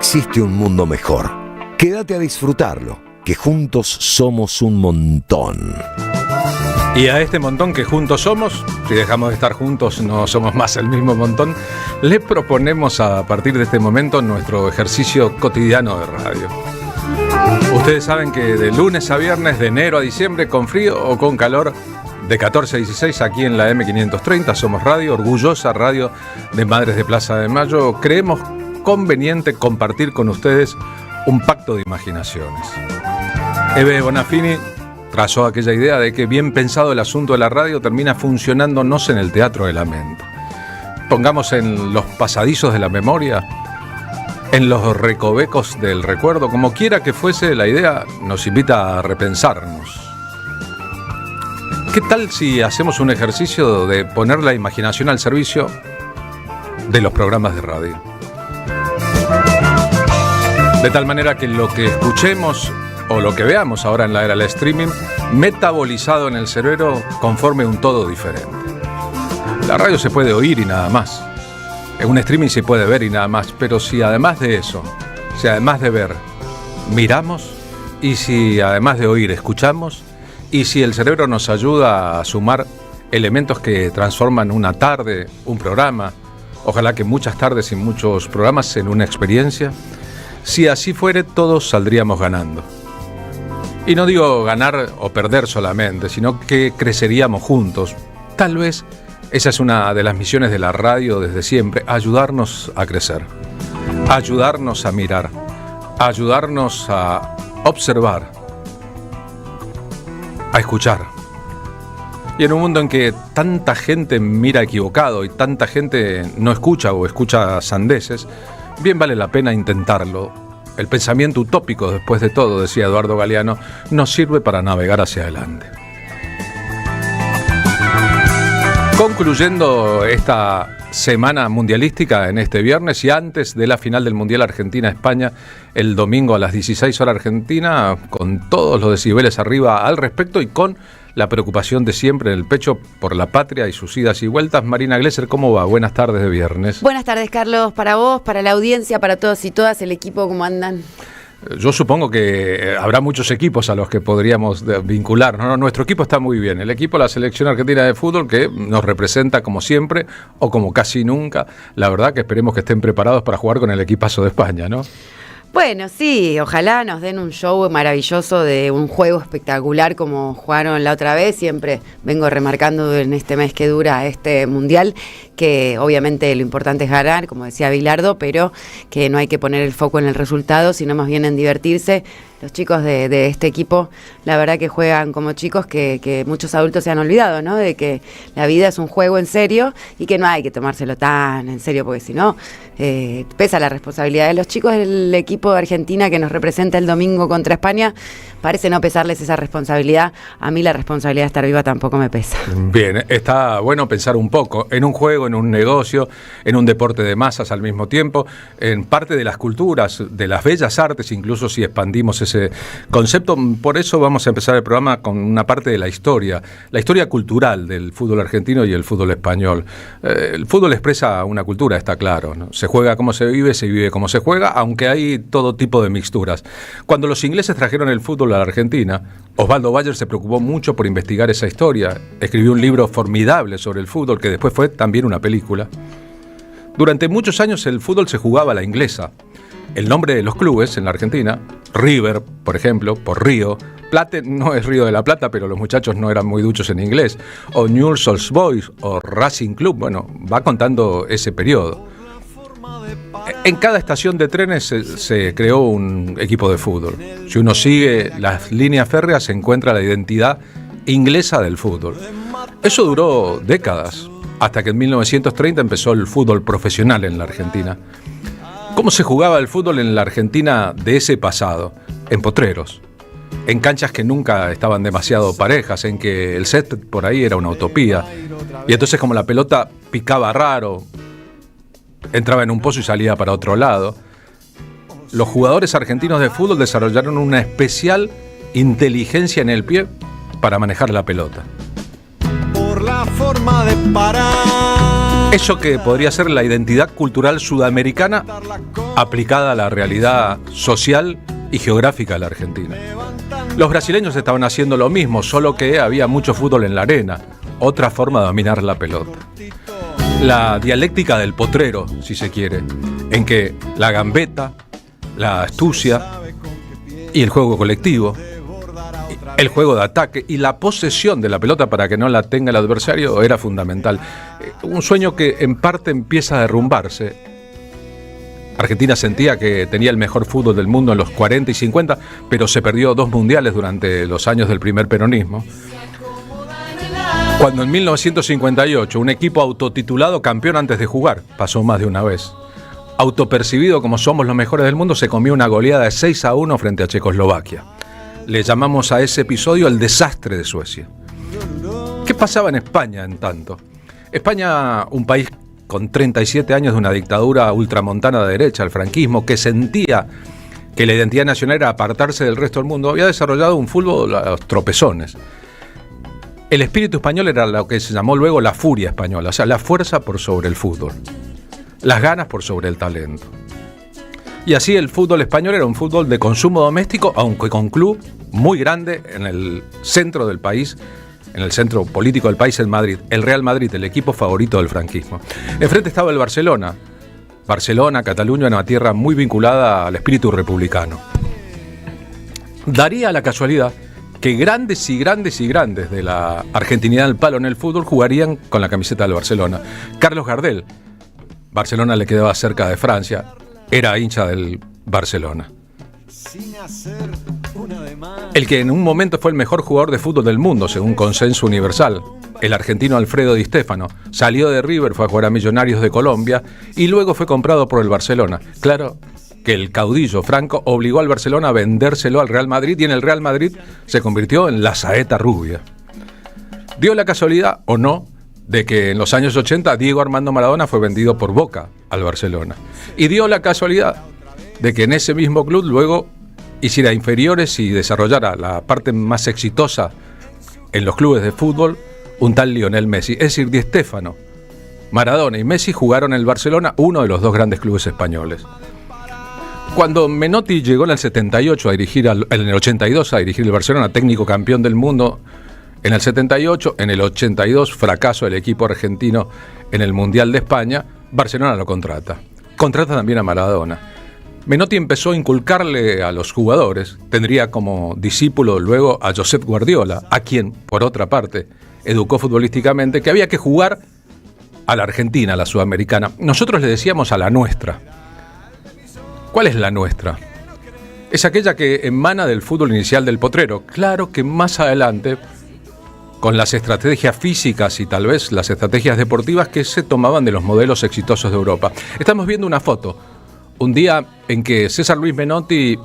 existe un mundo mejor. Quédate a disfrutarlo, que juntos somos un montón. Y a este montón que juntos somos, si dejamos de estar juntos no somos más el mismo montón, le proponemos a partir de este momento nuestro ejercicio cotidiano de radio. Ustedes saben que de lunes a viernes, de enero a diciembre, con frío o con calor, de 14 a 16 aquí en la M530, somos radio, orgullosa radio de Madres de Plaza de Mayo. Creemos conveniente compartir con ustedes un pacto de imaginaciones. Eve Bonafini trazó aquella idea de que bien pensado el asunto de la radio termina funcionándonos en el teatro de la mente. Pongamos en los pasadizos de la memoria, en los recovecos del recuerdo, como quiera que fuese, la idea nos invita a repensarnos. ¿Qué tal si hacemos un ejercicio de poner la imaginación al servicio de los programas de radio? De tal manera que lo que escuchemos o lo que veamos ahora en la era del streaming, metabolizado en el cerebro, conforme un todo diferente. La radio se puede oír y nada más. En un streaming se puede ver y nada más. Pero si además de eso, si además de ver, miramos, y si además de oír, escuchamos, y si el cerebro nos ayuda a sumar elementos que transforman una tarde, un programa, ojalá que muchas tardes y muchos programas en una experiencia, si así fuere, todos saldríamos ganando. Y no digo ganar o perder solamente, sino que creceríamos juntos. Tal vez esa es una de las misiones de la radio desde siempre, ayudarnos a crecer, ayudarnos a mirar, ayudarnos a observar, a escuchar. Y en un mundo en que tanta gente mira equivocado y tanta gente no escucha o escucha sandeces, bien vale la pena intentarlo. El pensamiento utópico, después de todo, decía Eduardo Galeano, nos sirve para navegar hacia adelante. Concluyendo esta semana mundialística en este viernes y antes de la final del Mundial Argentina-España, el domingo a las 16 horas Argentina, con todos los decibeles arriba al respecto y con la preocupación de siempre en el pecho por la patria y sus idas y vueltas. Marina Glesser, ¿cómo va? Buenas tardes de viernes. Buenas tardes, Carlos, para vos, para la audiencia, para todos y todas, el equipo, ¿cómo andan? Yo supongo que habrá muchos equipos a los que podríamos vincular. No, nuestro equipo está muy bien. El equipo de la Selección Argentina de Fútbol, que nos representa como siempre o como casi nunca. La verdad que esperemos que estén preparados para jugar con el equipazo de España, ¿no? Bueno, sí, ojalá nos den un show maravilloso de un juego espectacular como jugaron la otra vez. Siempre vengo remarcando en este mes que dura este mundial que obviamente lo importante es ganar, como decía Bilardo, pero que no hay que poner el foco en el resultado, sino más bien en divertirse. Los chicos de este equipo, la verdad que juegan como chicos que muchos adultos se han olvidado, ¿no? De que la vida es un juego en serio y que no hay que tomárselo tan en serio, porque si no, pesa la responsabilidad de los chicos del equipo de Argentina que nos representa el domingo contra España. Parece no pesarles esa responsabilidad. A mí la responsabilidad de estar viva tampoco me pesa. Bien, está bueno pensar un poco en un juego, en un negocio, en un deporte de masas al mismo tiempo, en parte de las culturas, de las bellas artes, incluso si expandimos ese concepto. Por eso vamos a empezar el programa con una parte de la historia cultural del fútbol argentino y el fútbol español. El fútbol expresa una cultura, está claro, ¿no? Se juega como se vive como se juega, aunque hay todo tipo de mixturas. Cuando los ingleses trajeron el fútbol a la Argentina, Osvaldo Bayer se preocupó mucho por investigar esa historia. Escribió un libro formidable sobre el fútbol, que después fue también una película. Durante muchos años el fútbol se jugaba a la inglesa. El nombre de los clubes en la Argentina, River, por ejemplo, por Río, Plate no es Río de la Plata, pero los muchachos no eran muy duchos en inglés, o Newell's Old Boys, o Racing Club, bueno, va contando ese periodo. En cada estación de trenes se creó un equipo de fútbol. Si uno sigue las líneas férreas, se encuentra la identidad inglesa del fútbol. Eso duró décadas, hasta que en 1930 empezó el fútbol profesional en la Argentina. ¿Cómo se jugaba el fútbol en la Argentina de ese pasado? En potreros, en canchas que nunca estaban demasiado parejas, en que el césped por ahí era una utopía. Y entonces, como la pelota picaba raro, entraba en un pozo y salía para otro lado, los jugadores argentinos de fútbol desarrollaron una especial inteligencia en el pie para manejar la pelota. Por la forma de parar Eso que podría ser la identidad cultural sudamericana aplicada a la realidad social y geográfica de la Argentina. Los brasileños estaban haciendo lo mismo, solo que había mucho fútbol en la arena, otra forma de dominar la pelota. La dialéctica del potrero, si se quiere, en que la gambeta, la astucia y el juego colectivo, el juego de ataque y la posesión de la pelota para que no la tenga el adversario era fundamental. Un sueño que en parte empieza a derrumbarse. Argentina sentía que tenía el mejor fútbol del mundo en los 40 y 50, pero se perdió 2 mundiales durante los años del primer peronismo. Cuando en 1958 un equipo autotitulado campeón antes de jugar, pasó más de una vez, autopercibido como somos los mejores del mundo, se comió una goleada de 6-1 frente a Checoslovaquia. Le llamamos a ese episodio el desastre de Suecia. ¿Qué pasaba en España en tanto? España, un país con 37 años de una dictadura ultramontana de derecha, el franquismo, que sentía que la identidad nacional era apartarse del resto del mundo, había desarrollado un fútbol a los tropezones. El espíritu español era lo que se llamó luego la furia española, o sea, la fuerza por sobre el fútbol, las ganas por sobre el talento. Y así el fútbol español era un fútbol de consumo doméstico, aunque con club muy grande en el centro del país, en el centro político del país, en Madrid. El Real Madrid, el equipo favorito del franquismo. Enfrente estaba el Barcelona. Barcelona, Cataluña, una tierra muy vinculada al espíritu republicano. Daría la casualidad que grandes y grandes y grandes de la argentinidad al palo en el fútbol jugarían con la camiseta del Barcelona. Carlos Gardel, Barcelona le quedaba cerca de Francia, era hincha del Barcelona. El que en un momento fue el mejor jugador de fútbol del mundo, según consenso universal, el argentino Alfredo Di Stéfano, salió de River, fue a jugar a Millonarios de Colombia y luego fue comprado por el Barcelona. Claro que el caudillo Franco obligó al Barcelona a vendérselo al Real Madrid y en el Real Madrid se convirtió en la saeta rubia. Dio la casualidad, o no, de que en los años 80 Diego Armando Maradona fue vendido por Boca al Barcelona. Y dio la casualidad de que en ese mismo club luego hiciera inferiores y desarrollara la parte más exitosa en los clubes de fútbol un tal Lionel Messi. Es decir, Di Stéfano, Maradona y Messi jugaron en el Barcelona, uno de los 2 grandes clubes españoles. Cuando Menotti llegó en el 78 a dirigir, en el 82 a dirigir el Barcelona, técnico campeón del mundo en el 78, en el 82 fracaso del equipo argentino en el Mundial de España, Barcelona lo contrata. Contrata también a Maradona. Menotti empezó a inculcarle a los jugadores, tendría como discípulo luego a Josep Guardiola, a quien, por otra parte, educó futbolísticamente, que había que jugar a la Argentina, a la sudamericana. Nosotros le decíamos a la nuestra. ¿Cuál es la nuestra? Es aquella que emana del fútbol inicial del potrero. Claro que más adelante, con las estrategias físicas y tal vez las estrategias deportivas que se tomaban de los modelos exitosos de Europa. Estamos viendo una foto. Un día en que César Luis Menotti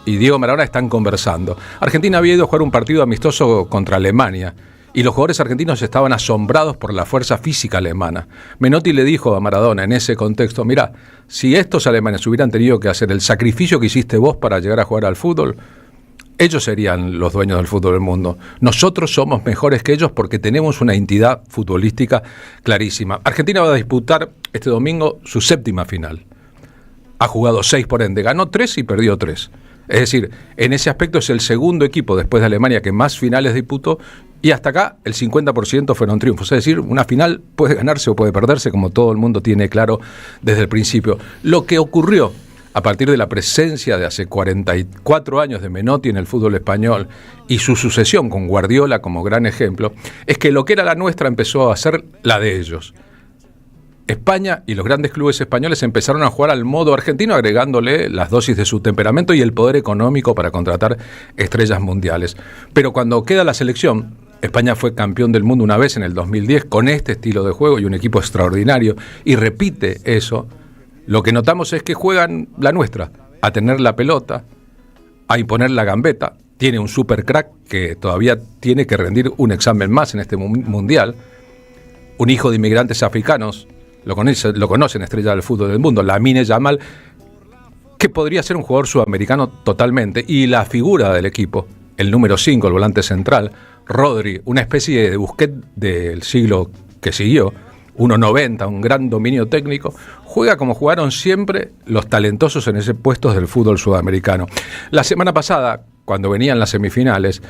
y Diego Maradona están conversando. Argentina había ido a jugar un partido amistoso contra Alemania y los jugadores argentinos estaban asombrados por la fuerza física alemana. Menotti le dijo a Maradona en ese contexto, mirá, si estos alemanes hubieran tenido que hacer el sacrificio que hiciste vos para llegar a jugar al fútbol, ellos serían los dueños del fútbol del mundo. Nosotros somos mejores que ellos porque tenemos una entidad futbolística clarísima. Argentina va a disputar este domingo su 7ª final. Ha jugado 6 por ende, ganó 3 y perdió 3. Es decir, en ese aspecto es el segundo equipo después de Alemania que más finales disputó y hasta acá el 50% fueron triunfos. Es decir, una final puede ganarse o puede perderse como todo el mundo tiene claro desde el principio. Lo que ocurrió a partir de la presencia de hace 44 años de Menotti en el fútbol español y su sucesión con Guardiola como gran ejemplo, es que lo que era la nuestra empezó a ser la de ellos. España y los grandes clubes españoles empezaron a jugar al modo argentino, agregándole las dosis de su temperamento y el poder económico para contratar estrellas mundiales. Pero cuando queda la selección, España fue campeón del mundo una vez en el 2010 con este estilo de juego y un equipo extraordinario, y repite eso. Lo que notamos es que juegan la nuestra, a tener la pelota, a imponer la gambeta. Tiene un super crack que todavía tiene que rendir un examen más en este mundial. Un hijo de inmigrantes africanos, lo conocen, estrella del fútbol del mundo, Lamine Yamal, que podría ser un jugador sudamericano totalmente. Y la figura del equipo, el número 5, el volante central, Rodri, una especie de Busquets del siglo que siguió, 1.90, un gran dominio técnico, juega como jugaron siempre los talentosos en ese puesto del fútbol sudamericano. La semana pasada, cuando venían las semifinales,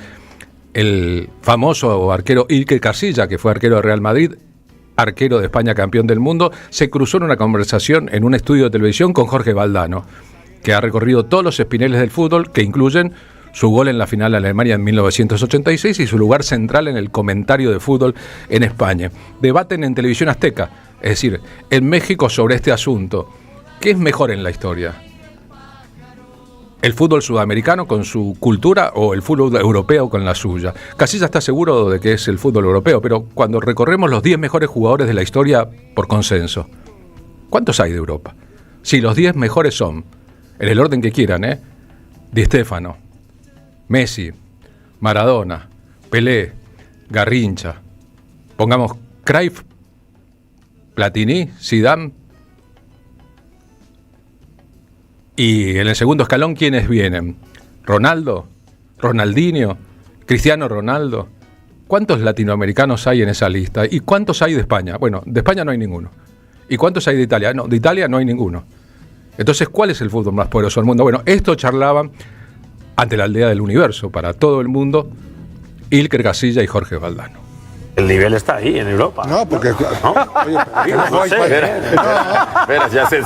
el famoso arquero Iker Casillas, que fue arquero de Real Madrid, arquero de España campeón del mundo, se cruzó en una conversación en un estudio de televisión con Jorge Valdano, que ha recorrido todos los espineles del fútbol, que incluyen su gol en la final de Alemania en 1986 y su lugar central en el comentario de fútbol en España. Debaten en Televisión Azteca, es decir, en México, sobre este asunto. ¿Qué es mejor en la historia? ¿El fútbol sudamericano con su cultura o el fútbol europeo con la suya? Casillas está seguro de que es el fútbol europeo, pero cuando recorremos los 10 mejores jugadores de la historia por consenso, ¿cuántos hay de Europa? Si los 10 mejores son, en el orden que quieran, Di Stéfano, Messi, Maradona, Pelé, Garrincha, pongamos Cruyff, Platini, Zidane, y en el segundo escalón, ¿quiénes vienen? Ronaldo, Ronaldinho, Cristiano Ronaldo. ¿Cuántos latinoamericanos hay en esa lista? ¿Y cuántos hay de España? Bueno, de España no hay ninguno. ¿Y cuántos hay de Italia? No, de Italia no hay ninguno. Entonces, ¿cuál es el fútbol más poderoso del mundo? Bueno, esto charlaban ante la aldea del universo, para todo el mundo, Iker Casillas y Jorge Valdano. El nivel está ahí, en Europa. No, porque... ¿No? Oye, No sé, espera, ya se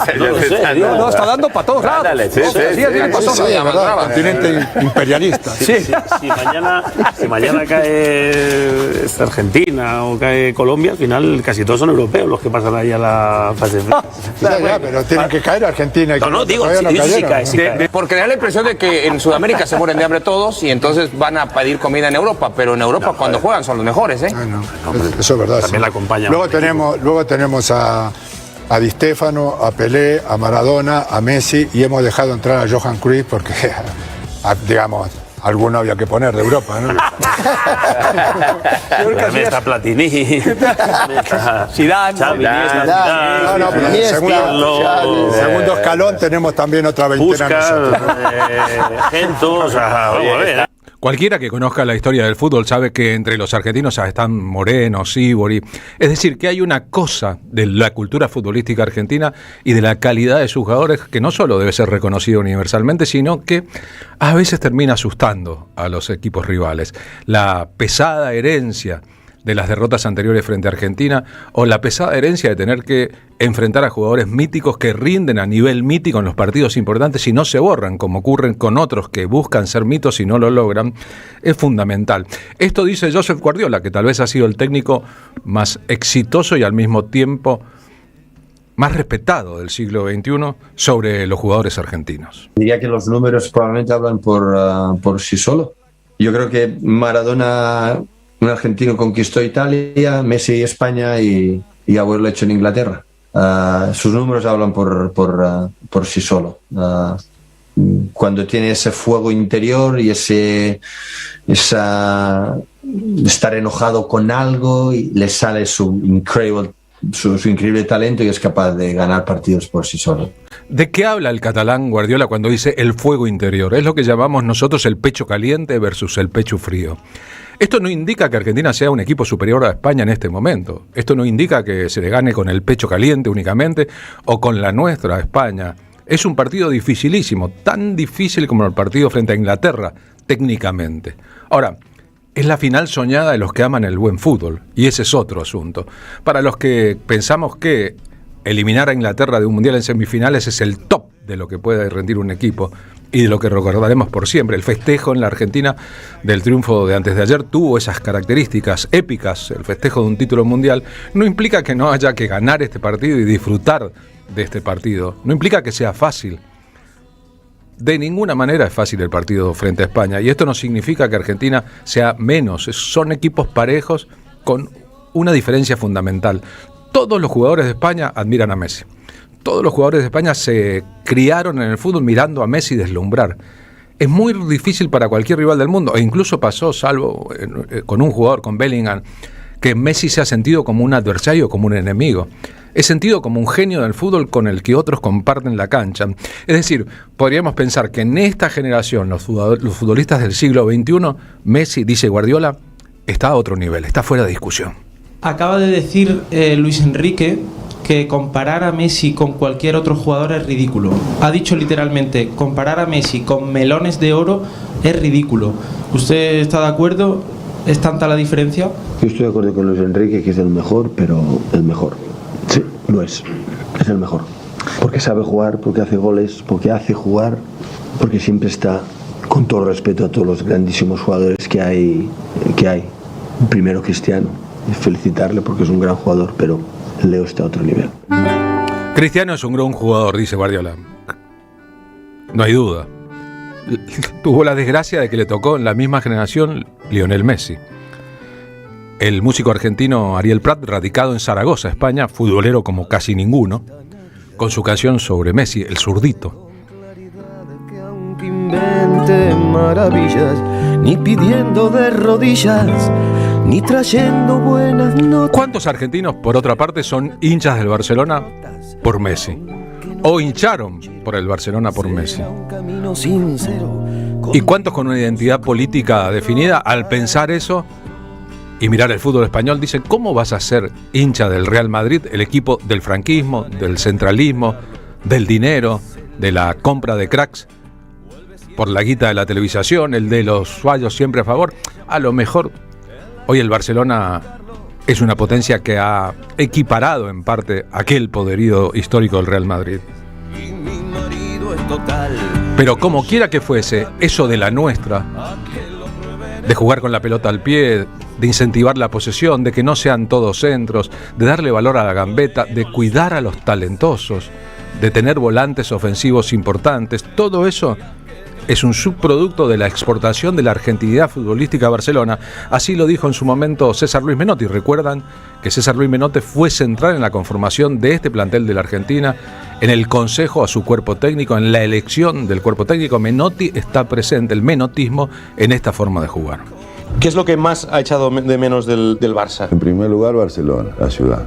no, está dando para todos lados. Dale, sí, verdad, continente imperialista. Si mañana cae Argentina o cae Colombia, al final casi todos son europeos los que pasan ahí a la fase final. Ya, pero tienen que caer Argentina y No, digo, sí cae. Porque da la impresión de que en Sudamérica se mueren de hambre todos y entonces van a pedir comida en Europa, pero en Europa cuando juegan son los mejores, No, eso es verdad. También la acompaña. Luego tenemos a Di Stéfano, a Pelé, a Maradona, a Messi, y hemos dejado entrar a Johan Cruyff porque, digamos, alguno había que poner de Europa, ¿no? También está Platini, Zidane, Xavi, No, pero en el segundo escalón tenemos también otra veintena nosotros, ¿no? Gento, o sea, vamos a ver. Cualquiera que conozca la historia del fútbol sabe que entre los argentinos están Moreno, Sívori. Es decir, que hay una cosa de la cultura futbolística argentina y de la calidad de sus jugadores que no solo debe ser reconocido universalmente, sino que a veces termina asustando a los equipos rivales. La pesada herencia de las derrotas anteriores frente a Argentina, o la pesada herencia de tener que enfrentar a jugadores míticos que rinden a nivel mítico en los partidos importantes y no se borran, como ocurren con otros que buscan ser mitos y no lo logran, es fundamental. Esto dice Josep Guardiola, que tal vez ha sido el técnico más exitoso y al mismo tiempo más respetado del siglo XXI sobre los jugadores argentinos. Diría que los números probablemente hablan por sí solo. Yo creo que Maradona, un argentino, conquistó Italia, Messi España y haberlo hecho en Inglaterra. Sus números hablan por sí solo. Cuando tiene ese fuego interior y esa estar enojado con algo, y le sale su increíble talento y es capaz de ganar partidos por sí solo. ¿De qué habla el catalán Guardiola cuando dice el fuego interior? Es lo que llamamos nosotros el pecho caliente versus el pecho frío. Esto no indica que Argentina sea un equipo superior a España en este momento. Esto no indica que se le gane con el pecho caliente únicamente o con la nuestra a España. Es un partido dificilísimo, tan difícil como el partido frente a Inglaterra, técnicamente. Ahora, es la final soñada de los que aman el buen fútbol, y ese es otro asunto. Para los que pensamos que eliminar a Inglaterra de un mundial en semifinales es el top de lo que puede rendir un equipo y de lo que recordaremos por siempre. El festejo en la Argentina del triunfo de antes de ayer tuvo esas características épicas. El festejo de un título mundial no implica que no haya que ganar este partido y disfrutar de este partido. No implica que sea fácil. De ninguna manera es fácil el partido frente a España, y esto no significa que Argentina sea menos. Son equipos parejos con una diferencia fundamental. Todos los jugadores de España admiran a Messi. Todos los jugadores de España se criaron en el fútbol mirando a Messi deslumbrar. Es muy difícil para cualquier rival del mundo, e incluso pasó, salvo con un jugador, con Bellingham, que Messi se ha sentido como un adversario, como un enemigo. Es sentido como un genio del fútbol con el que otros comparten la cancha. Es decir, podríamos pensar que en esta generación, los futbolistas del siglo XXI, Messi, dice Guardiola, está a otro nivel, está fuera de discusión. Acaba de decir Luis Enrique que comparar a Messi con cualquier otro jugador es ridículo. Ha dicho literalmente, comparar a Messi con melones de oro es ridículo. ¿Usted está de acuerdo? ¿Es tanta la diferencia? Yo estoy de acuerdo con Luis Enrique, que es el mejor, pero el mejor. Sí, lo es. Es el mejor. Porque sabe jugar, porque hace goles, porque hace jugar, porque siempre está, con todo respeto a todos los grandísimos jugadores que hay. Primero Cristiano, y felicitarle porque es un gran jugador, pero Leo está a otro nivel. Cristiano es un gran jugador, dice Guardiola. No hay duda. Tuvo la desgracia de que le tocó en la misma generación Lionel Messi. El músico argentino Ariel Prat, radicado en Zaragoza, España, futbolero como casi ninguno, con su canción sobre Messi, El Zurdito. Que invente maravillas, ni pidiendo de rodillas, ni trayendo buenas notas. ¿Cuántos argentinos, por otra parte, son hinchas del Barcelona por Messi? O hincharon por el Barcelona por Messi. ¿Y cuántos con una identidad política definida, al pensar eso y mirar el fútbol español, dicen, ¿cómo vas a ser hincha del Real Madrid, el equipo del franquismo, del centralismo, del dinero, de la compra de cracks, por la guita de la televisación, el de los fallos siempre a favor? A lo mejor hoy el Barcelona es una potencia que ha equiparado en parte aquel poderío histórico del Real Madrid. Pero como quiera que fuese, eso de la nuestra, de jugar con la pelota al pie, de incentivar la posesión, de que no sean todos centros, de darle valor a la gambeta, de cuidar a los talentosos, de tener volantes ofensivos importantes, todo eso es un subproducto de la exportación de la argentinidad futbolística a Barcelona. Así lo dijo en su momento César Luis Menotti. Recuerdan que César Luis Menotti fue central en la conformación de este plantel de la Argentina, en el consejo a su cuerpo técnico, en la elección del cuerpo técnico. Menotti está presente, el menotismo, en esta forma de jugar. ¿Qué es lo que más ha echado de menos del Barça? En primer lugar, Barcelona, la ciudad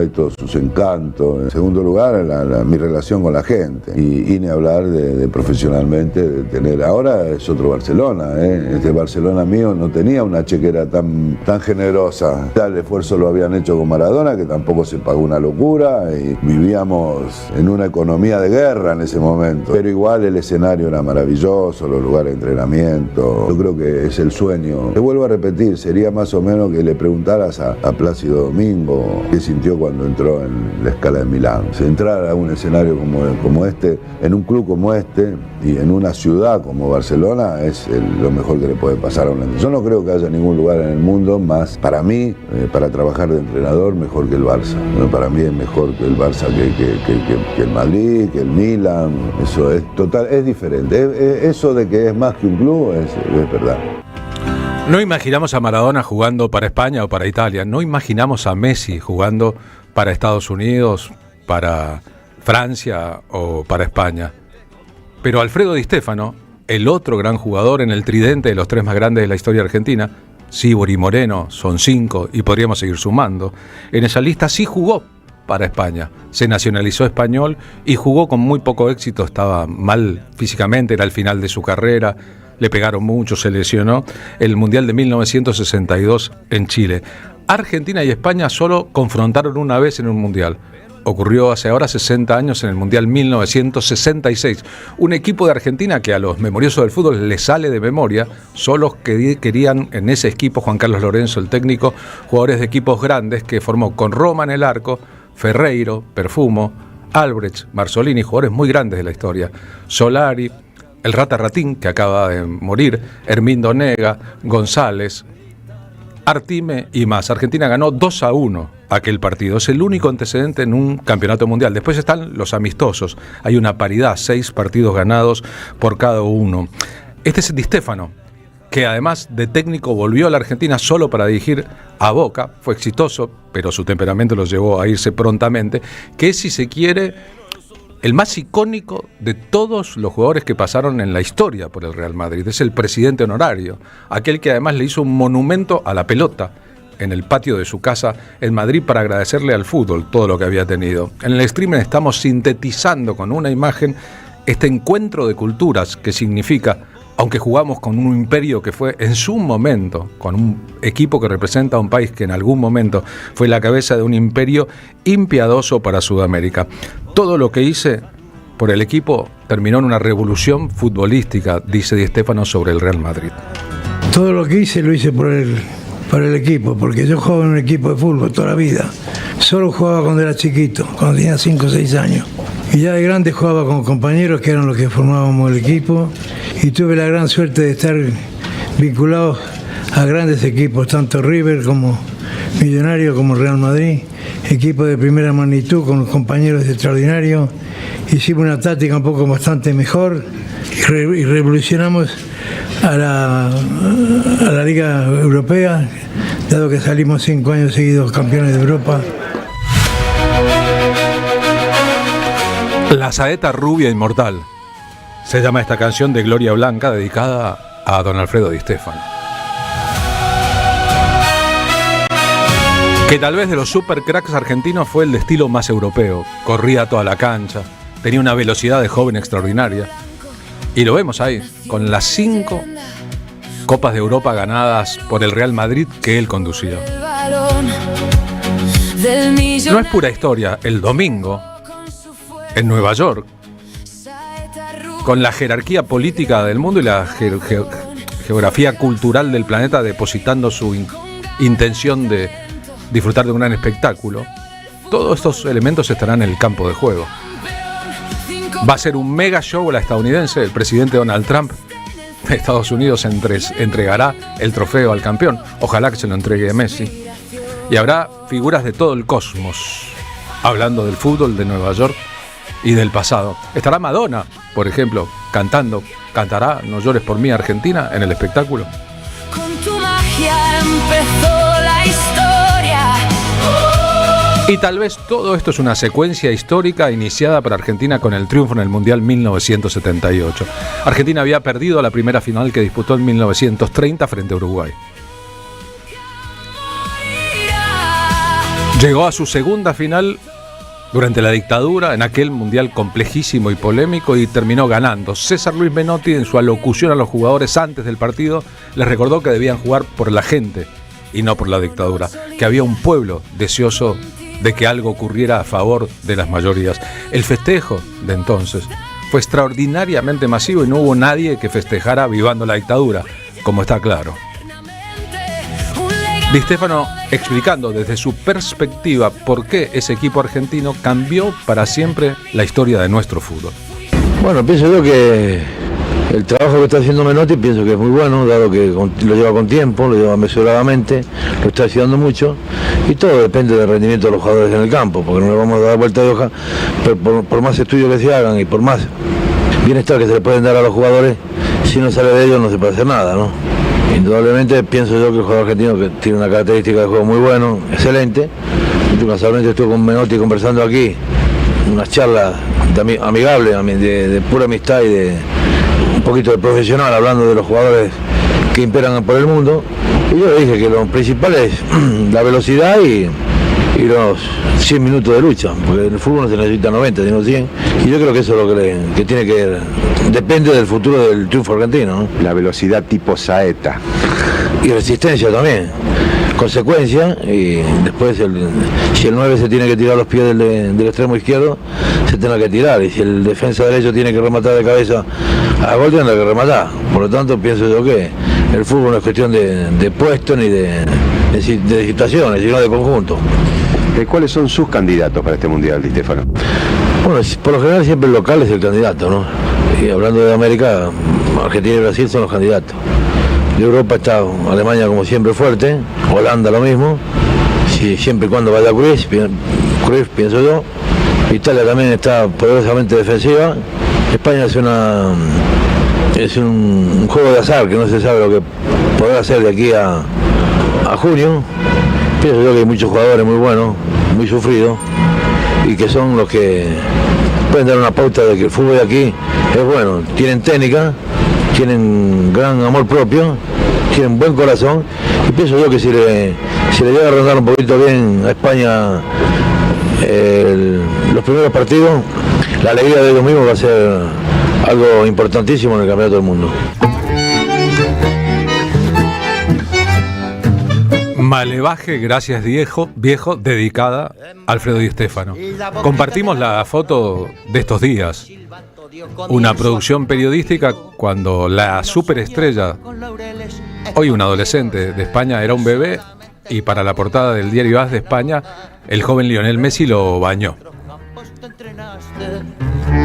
y todos sus encantos. En segundo lugar, mi relación con la gente. Y ni hablar de profesionalmente, de tener. Ahora es otro Barcelona, ¿eh? Este Barcelona mío no tenía una chequera tan generosa. Tal esfuerzo lo habían hecho con Maradona, que tampoco se pagó una locura, y vivíamos en una economía de guerra en ese momento. Pero igual el escenario era maravilloso, los lugares de entrenamiento. Yo creo que es el sueño. Te vuelvo a repetir, sería más o menos que le preguntaras a Plácido Domingo qué sintió cuando entró en la Scala de Milán. Si entrar a un escenario como este, en un club como este y en una ciudad como Barcelona, es lo mejor que le puede pasar a un entrenador. Yo no creo que haya ningún lugar en el mundo más, para mí, para trabajar de entrenador, mejor que el Barça. Para mí es mejor que el Barça, que el Madrid, que el Milan. Eso es total, es diferente. Eso de que es más que un club es verdad. No imaginamos a Maradona jugando para España o para Italia, no imaginamos a Messi jugando para Estados Unidos, para Francia o para España. Pero Alfredo Di Stéfano, el otro gran jugador en el tridente de los tres más grandes de la historia argentina, Sibori y Moreno, son 5 y podríamos seguir sumando, en esa lista sí jugó para España, se nacionalizó español y jugó con muy poco éxito, estaba mal físicamente, era el final de su carrera, le pegaron mucho, se lesionó. El Mundial de 1962 en Chile. Argentina y España solo confrontaron una vez en un Mundial. Ocurrió hace ahora 60 años en el Mundial 1966. Un equipo de Argentina que a los memoriosos del fútbol les sale de memoria, solo querían en ese equipo, Juan Carlos Lorenzo, el técnico, jugadores de equipos grandes que formó con Roma en el arco, Ferreiro, Perfumo, Albrecht, Marzolini, jugadores muy grandes de la historia, Solari, el Rata Ratín, que acaba de morir, Hermindo Nega, González, Artime y más. Argentina ganó 2-1 aquel partido. Es el único antecedente en un campeonato mundial. Después están los amistosos. Hay una paridad, 6 partidos ganados por cada uno. Este es Di Stéfano, que además de técnico volvió a la Argentina solo para dirigir a Boca. Fue exitoso, pero su temperamento lo llevó a irse prontamente. Que es, si se quiere, el más icónico de todos los jugadores que pasaron en la historia por el Real Madrid. Es el presidente honorario, aquel que además le hizo un monumento a la pelota en el patio de su casa en Madrid para agradecerle al fútbol todo lo que había tenido. En el streaming estamos sintetizando con una imagen este encuentro de culturas que significa aunque jugamos con un imperio que fue en su momento, con un equipo que representa a un país que en algún momento fue la cabeza de un imperio impiadoso para Sudamérica. Todo lo que hice por el equipo terminó en una revolución futbolística, dice Di Stéfano sobre el Real Madrid. Todo lo que hice lo hice por el equipo, porque yo jugaba en un equipo de fútbol toda la vida. Solo jugaba cuando era chiquito, cuando tenía 5 o 6 años. Y ya de grande jugaba con compañeros que eran los que formábamos el equipo, y tuve la gran suerte de estar vinculado a grandes equipos, tanto River como Millonarios como Real Madrid, equipos de primera magnitud con compañeros extraordinarios. Hicimos una táctica un poco bastante mejor y revolucionamos a la Liga Europea, dado que salimos 5 años seguidos campeones de Europa. La saeta rubia inmortal. Se llama esta canción de Gloria Blanca, dedicada a don Alfredo Di Stéfano. Que tal vez de los supercracks argentinos fue el de estilo más europeo. Corría toda la cancha, tenía una velocidad de joven extraordinaria. Y lo vemos ahí, con las 5 Copas de Europa ganadas por el Real Madrid que él conducía. No es pura historia. El domingo, en Nueva York, con la jerarquía política del mundo y la geografía cultural del planeta depositando su intención de disfrutar de un gran espectáculo, todos estos elementos estarán en el campo de juego. Va a ser un mega show la estadounidense. El presidente Donald Trump de Estados Unidos entregará el trofeo al campeón. Ojalá que se lo entregue a Messi. Y habrá figuras de todo el cosmos hablando del fútbol de Nueva York y del pasado. Estará Madonna, por ejemplo, cantará No llores por mí, Argentina, en el espectáculo. Con tu magia empezó la historia. Y tal vez todo esto es una secuencia histórica iniciada por Argentina con el triunfo en el Mundial 1978. Argentina había perdido la primera final que disputó en 1930 frente a Uruguay. Llegó a su segunda final durante la dictadura, en aquel mundial complejísimo y polémico, y terminó ganando. César Luis Menotti, en su alocución a los jugadores antes del partido, les recordó que debían jugar por la gente y no por la dictadura, que había un pueblo deseoso de que algo ocurriera a favor de las mayorías. El festejo de entonces fue extraordinariamente masivo y no hubo nadie que festejara avivando la dictadura, como está claro. Di Stéfano explicando desde su perspectiva por qué ese equipo argentino cambió para siempre la historia de nuestro fútbol. Bueno, pienso yo que el trabajo que está haciendo Menotti pienso que es muy bueno, dado que lo lleva con tiempo, lo lleva mesuradamente, lo está ayudando mucho, y todo depende del rendimiento de los jugadores en el campo, porque no le vamos a dar vuelta de hoja, pero por más estudios que se hagan y por más bienestar que se le pueden dar a los jugadores, si no sale de ellos no se puede hacer nada, ¿no? Indudablemente pienso yo que el jugador argentino que tiene una característica de juego muy bueno, excelente. Yo casualmente estuve con Menotti conversando aquí, unas charlas amigables, de pura amistad y de un poquito de profesional, hablando de los jugadores que imperan por el mundo. Y yo le dije que lo principal es la velocidad y los 100 minutos de lucha, porque en el fútbol no se necesita 90, sino 100, y yo creo que eso es lo que tiene que depende del futuro del triunfo argentino, ¿no? La velocidad tipo saeta. Y resistencia también, consecuencia, y después si el 9 se tiene que tirar a los pies del extremo izquierdo, se tiene que tirar, y si el defensa derecho tiene que rematar de cabeza a gol, tiene que rematar. Por lo tanto, pienso yo que el fútbol no es cuestión de puesto ni de situaciones, sino de conjunto. ¿Cuáles son sus candidatos para este Mundial, Di Stéfano? Bueno, por lo general siempre el local es el candidato, ¿no? Y hablando de América, Argentina y Brasil son los candidatos. De Europa está Alemania como siempre fuerte, Holanda lo mismo, siempre y cuando vaya Cruyff, pienso yo. Italia también está poderosamente defensiva. España es un juego de azar que no se sabe lo que podrá hacer de aquí a junio. Pienso yo que hay muchos jugadores muy buenos, muy sufridos, y que son los que pueden dar una pauta de que el fútbol de aquí es bueno. Tienen técnica, tienen gran amor propio, tienen buen corazón, y pienso yo que si le llega a rondar un poquito bien a España los primeros partidos, la alegría de ellos mismos va a ser algo importantísimo en el Campeonato del Mundo. Malevaje, gracias viejo, dedicada a Alfredo Di Stéfano. Compartimos la foto de estos días. Una producción periodística cuando la superestrella, hoy un adolescente de España, era un bebé, y para la portada del diario AS de España, el joven Lionel Messi lo bañó.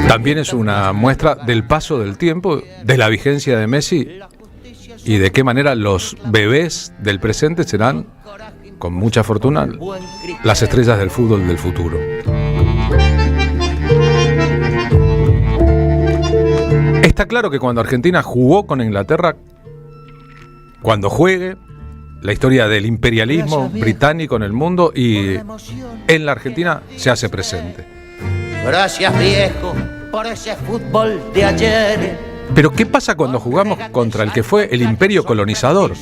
También es una muestra del paso del tiempo, de la vigencia de Messi y de qué manera los bebés del presente serán, con mucha fortuna, las estrellas del fútbol del futuro. Está claro que cuando Argentina jugó con Inglaterra, cuando juegue, la historia del imperialismo británico en el mundo y en la Argentina se hace presente. Gracias, viejo, por ese fútbol de ayer. Pero ¿qué pasa cuando jugamos contra el que fue el imperio colonizador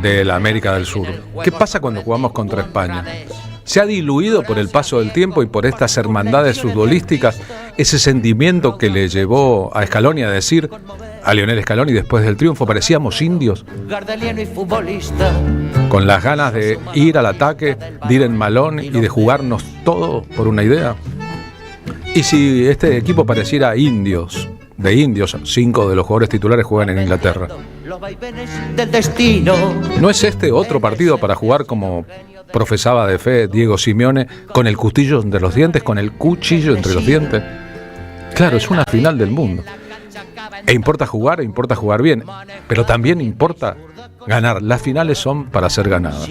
de la América del Sur? ¿Qué pasa cuando jugamos contra España? ¿Se ha diluido por el paso del tiempo y por estas hermandades futbolísticas ese sentimiento que le llevó a Scaloni a decir, a Lionel Scaloni después del triunfo, parecíamos indios? Gardeliano y futbolista. Con las ganas de ir al ataque, de ir en malón y de jugarnos todo por una idea. ¿Y si este equipo pareciera indios? De indios, 5 de los jugadores titulares juegan en Inglaterra. Del destino. ¿No es este otro partido para jugar como profesaba de fe Diego Simeone, con el cuchillo entre los dientes, con el cuchillo entre los dientes? Claro, es una final del mundo. E importa jugar bien, pero también importa ganar. Las finales son para ser ganadas.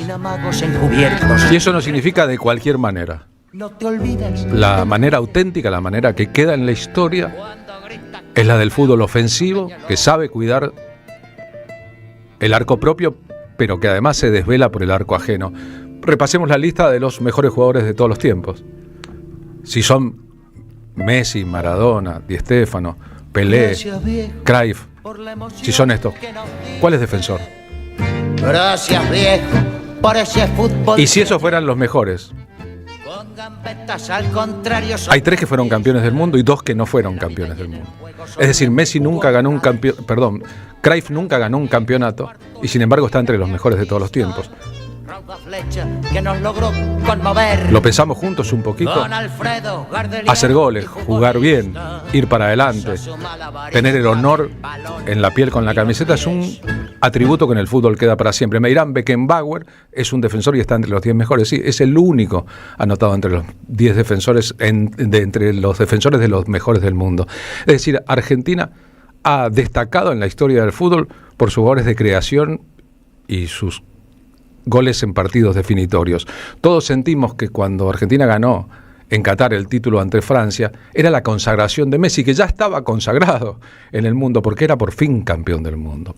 Y eso no significa de cualquier manera. No te olvides. La manera auténtica, la manera que queda en la historia, es la del fútbol ofensivo, que sabe cuidar el arco propio, pero que además se desvela por el arco ajeno. Repasemos la lista de los mejores jugadores de todos los tiempos. Si son Messi, Maradona, Di Stéfano, Pelé, Cruyff, si son estos, ¿cuál es defensor? Gracias, viejo, por ese fútbol. Y si esos fueran los mejores. Al contrario, hay 3 que fueron campeones del mundo y 2 que no fueron campeones del mundo. Es decir, Messi nunca ganó un Cruyff nunca ganó un campeonato y sin embargo está entre los mejores de todos los tiempos. Que nos logró conmover. Lo pensamos juntos un poquito. Hacer goles, jugar bien, ir para adelante, tener el honor en la piel con la camiseta es un atributo que en el fútbol queda para siempre. Me dirán, Beckenbauer es un defensor y está entre los 10 mejores. Sí, es el único anotado entre los 10 defensores, entre los defensores de los mejores del mundo. Es decir, Argentina ha destacado en la historia del fútbol por sus goles de creación y sus goles en partidos definitorios. Todos sentimos que cuando Argentina ganó en Qatar el título ante Francia, era la consagración de Messi, que ya estaba consagrado en el mundo, porque era por fin campeón del mundo,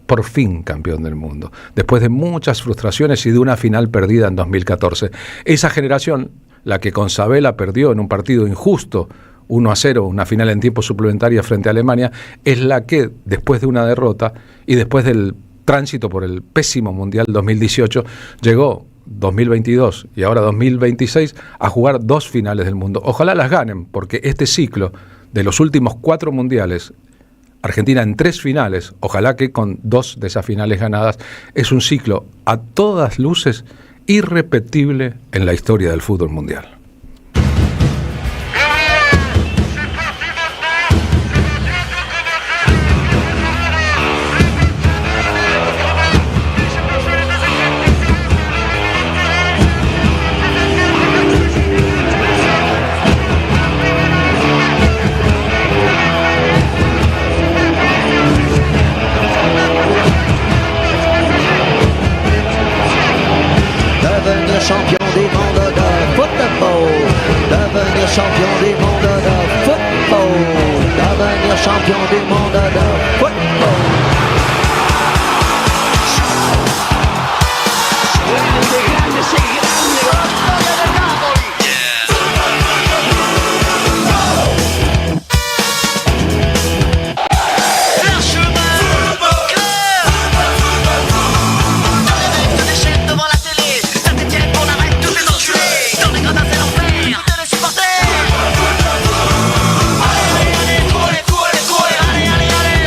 después de muchas frustraciones y de una final perdida en 2014. Esa generación, la que con Sabella perdió en un partido injusto, 1-0, una final en tiempo suplementario frente a Alemania, es la que, después de una derrota y después del tránsito por el pésimo Mundial 2018, llegó 2022 y ahora 2026 a jugar 2 finales del mundo. Ojalá las ganen, porque este ciclo de los últimos 4 mundiales, Argentina en 3 finales, ojalá que con 2 de esas finales ganadas, es un ciclo a todas luces irrepetible en la historia del fútbol mundial. Champion du monde de football, devenir champion du monde de football, devenir champion du monde de football. Allez, allez, allez,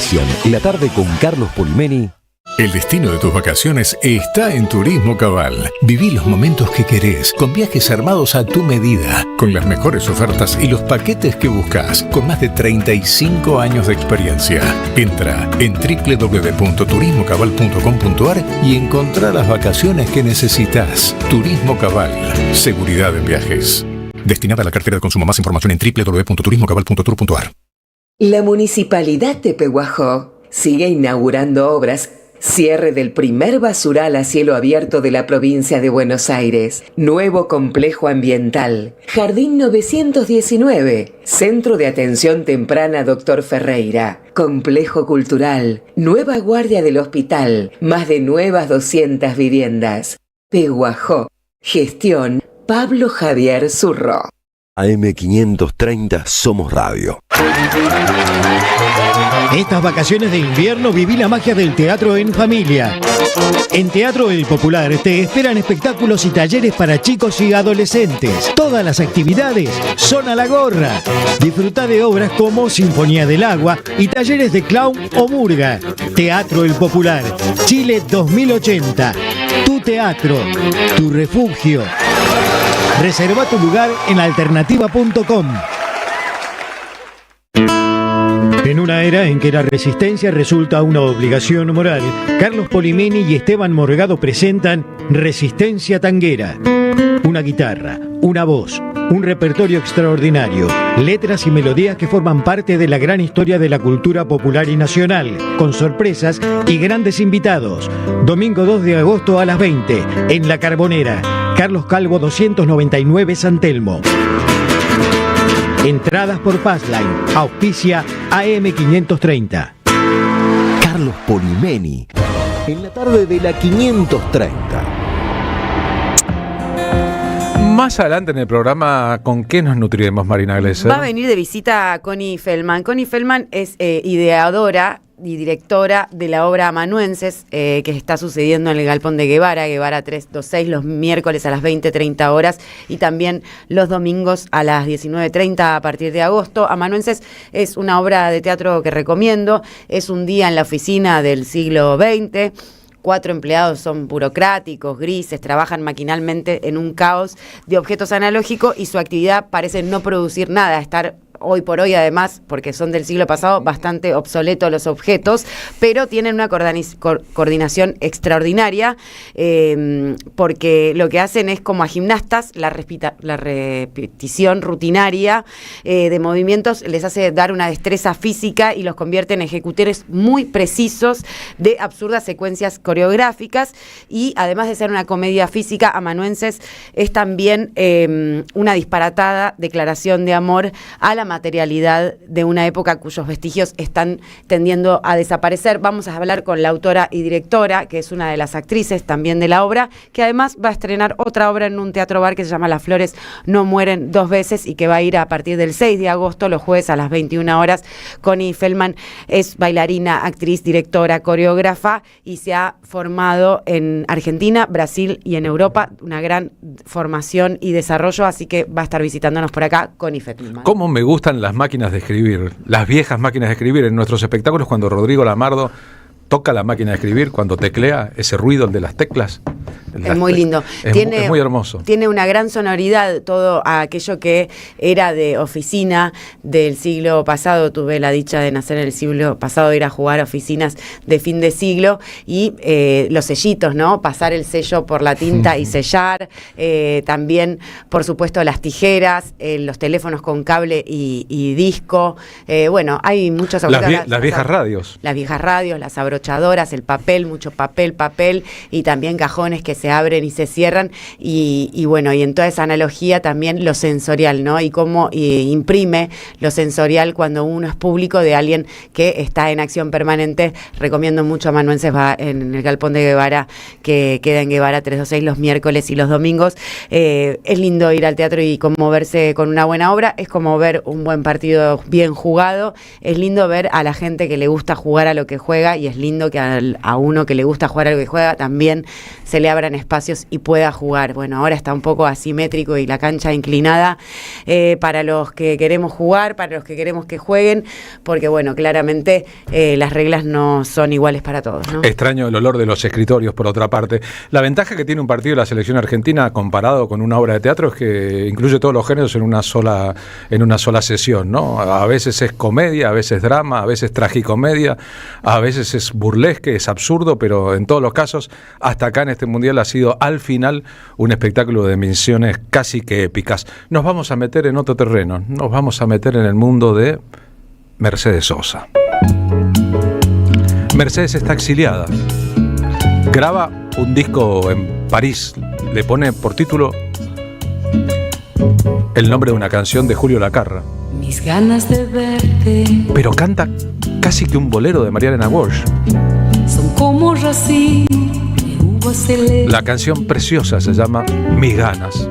auspician La Tarde con Carlos Polimeni. El destino de tus vacaciones está en Turismo Cabal. Viví los momentos que querés, con viajes armados a tu medida, con las mejores ofertas y los paquetes que buscas, con más de 35 años de experiencia. Entra en www.turismocabal.com.ar y encontrá las vacaciones que necesitas. Turismo Cabal. Seguridad en viajes. Destinada a la cartera de consumo. Más información en www.turismocabal.tour.ar. La Municipalidad de Pehuajó sigue inaugurando obras. Cierre del primer basural a cielo abierto de la provincia de Buenos Aires. Nuevo complejo ambiental. Jardín 919. Centro de Atención Temprana Dr. Ferreira. Complejo cultural. Nueva guardia del hospital. Más de nuevas 200 viviendas. Pehuajó. Gestión Pablo Javier Zurro. AM530 Somos Radio. Estas vacaciones de invierno viví la magia del teatro en familia. En Teatro El Popular te esperan espectáculos y talleres para chicos y adolescentes. Todas las actividades son a la gorra. Disfruta de obras como Sinfonía del Agua y talleres de clown o murga. Teatro El Popular, Chile 2080. Tu teatro, tu refugio. Reserva tu lugar en alternativa.com. En una era en que la resistencia resulta una obligación moral, Carlos Polimeni y Esteban Morgado presentan Resistencia Tanguera. Una guitarra, una voz, un repertorio extraordinario, letras y melodías que forman parte de la gran historia de la cultura popular y nacional, con sorpresas y grandes invitados. Domingo 2 de agosto a las 20, en La Carbonera, Carlos Calvo 299 San Telmo. Entradas por Passline. Auspicia AM530. Carlos Polimeni. En la tarde de la 530. Más adelante en el programa, ¿con qué nos nutriremos, Marina Glesser? Va a venir de visita a Connie Feldman. Connie Feldman es ideadora y directora de la obra Amanuenses, que está sucediendo en el Galpón de Guevara 326, los miércoles a las 20:30 horas y también los domingos a las 19:30 a partir de agosto. Amanuenses es una obra de teatro que recomiendo, es un día en la oficina del siglo XX. 4 empleados son burocráticos, grises, trabajan maquinalmente en un caos de objetos analógicos y su actividad parece no producir nada, estar hoy por hoy, además, porque son del siglo pasado, bastante obsoletos los objetos, pero tienen una coordinación extraordinaria, porque lo que hacen es como a gimnastas, la repetición rutinaria de movimientos les hace dar una destreza física y los convierte en ejecutores muy precisos de absurdas secuencias coreográficas, y además de ser una comedia física, Amanuenses es también una disparatada declaración de amor a la materialidad de una época cuyos vestigios están tendiendo a desaparecer. Vamos a hablar con la autora y directora, que es una de las actrices también de la obra, que además va a estrenar otra obra en un teatro bar que se llama Las Flores no mueren dos veces y que va a ir a partir del 6 de agosto, los jueves a las 21 horas. Connie Feldman es bailarina, actriz, directora, coreógrafa y se ha formado en Argentina, Brasil y en Europa, una gran formación y desarrollo, así que va a estar visitándonos por acá Connie Feldman. ¿Cómo me gustan las máquinas de escribir, las viejas máquinas de escribir en nuestros espectáculos cuando Rodrigo Lamardo toca la máquina de escribir, cuando teclea, ese ruido, el de las teclas? Es muy lindo. Es muy hermoso. Tiene una gran sonoridad, todo aquello que era de oficina del siglo pasado. Tuve la dicha de nacer en el siglo pasado, ir a jugar a oficinas de fin de siglo y los sellitos, ¿no? Pasar el sello por la tinta y sellar. También, por supuesto, las tijeras, los teléfonos con cable y disco. Bueno, hay muchas las viejas radios. Las viejas radios, las abrochadoras, el papel, mucho papel y también cajones que se abren y se cierran y bueno, y en toda esa analogía también lo sensorial, ¿no? Y cómo imprime lo sensorial cuando uno es público de alguien que está en acción permanente. Recomiendo mucho a Amanuenses, va en el Galpón de Guevara, que queda en Guevara 326 los miércoles y los domingos. Es lindo ir al teatro y conmoverse con una buena obra, es como ver un buen partido bien jugado, es lindo ver a la gente que le gusta jugar a lo que juega y es lindo lindo que a uno que le gusta jugar algo que juega también se le abran espacios y pueda jugar. Bueno, ahora está un poco asimétrico y la cancha inclinada para los que queremos jugar, para los que queremos que jueguen, porque bueno, claramente las reglas no son iguales para todos, ¿no? Extraño el olor de los escritorios, por otra parte. La ventaja que tiene un partido de la selección argentina comparado con una obra de teatro es que incluye todos los géneros en una sola sesión, ¿no? A veces es comedia, a veces drama, a veces tragicomedia, a veces es burlesque, es absurdo, pero en todos los casos, hasta acá en este Mundial ha sido al final un espectáculo de dimensiones casi que épicas. Nos vamos a meter en otro terreno, nos vamos a meter en el mundo de Mercedes Sosa. Mercedes está exiliada. Graba un disco en París, le pone por título el nombre de una canción de Julio Lacarra. Mis ganas de verte Pero canta casi que un bolero de María Elena Walsh. son como racimo de uva celeste. La canción preciosa se llama Mis ganas.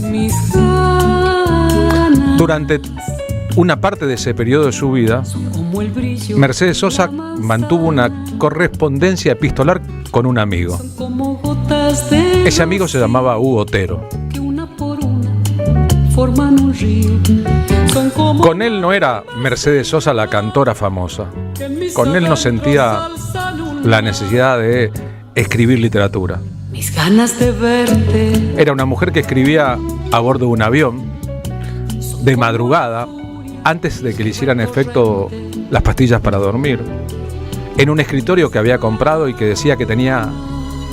Mis ganas Durante una parte de ese periodo de su vida, como el brillo Mercedes Sosa mantuvo una correspondencia epistolar con un amigo. como gotas de Ese amigo se llamaba Hugo Otero. que una por una forman un río. Son como Con él no era Mercedes Sosa la cantora famosa. Con él no sentía la necesidad de escribir literatura. mis ganas de verte. Era una mujer que escribía a bordo de un avión, de madrugada, antes de que le hicieran efecto las pastillas para dormir, en un escritorio que había comprado y que decía que tenía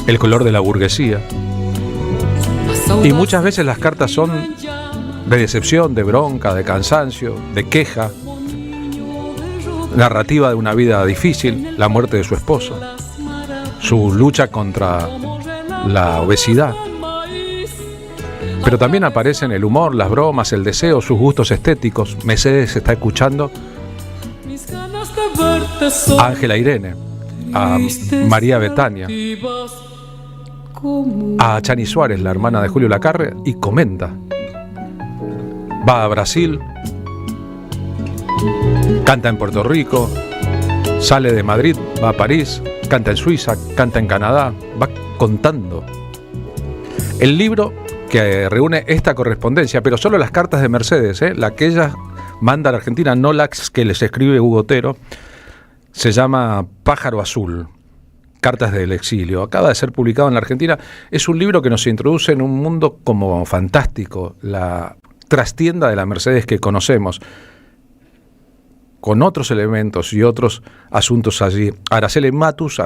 el color de la burguesía. Y muchas veces las cartas son de decepción, de bronca, de cansancio, de queja, narrativa de una vida difícil, la muerte de su esposo, su lucha contra la obesidad. Pero también aparecen el humor, las bromas, el deseo, sus gustos estéticos. Mercedes está escuchando a Ángela Irene, a María Betania, a Chani Suárez, la hermana de Julio Lacarra, y comenta. Va a Brasil, canta en Puerto Rico, sale de Madrid, va a París, canta en Suiza, canta en Canadá, va contando. El libro que reúne esta correspondencia, pero solo las cartas de Mercedes, la que ella manda a la Argentina, no las que les escribe Hugo Otero, se llama Pájaro Azul, Cartas del Exilio. Acaba de ser publicado en la Argentina. Es un libro que nos introduce en un mundo como fantástico, la trastienda de la Mercedes que conocemos, con otros elementos y otros asuntos allí. Araceli Matus,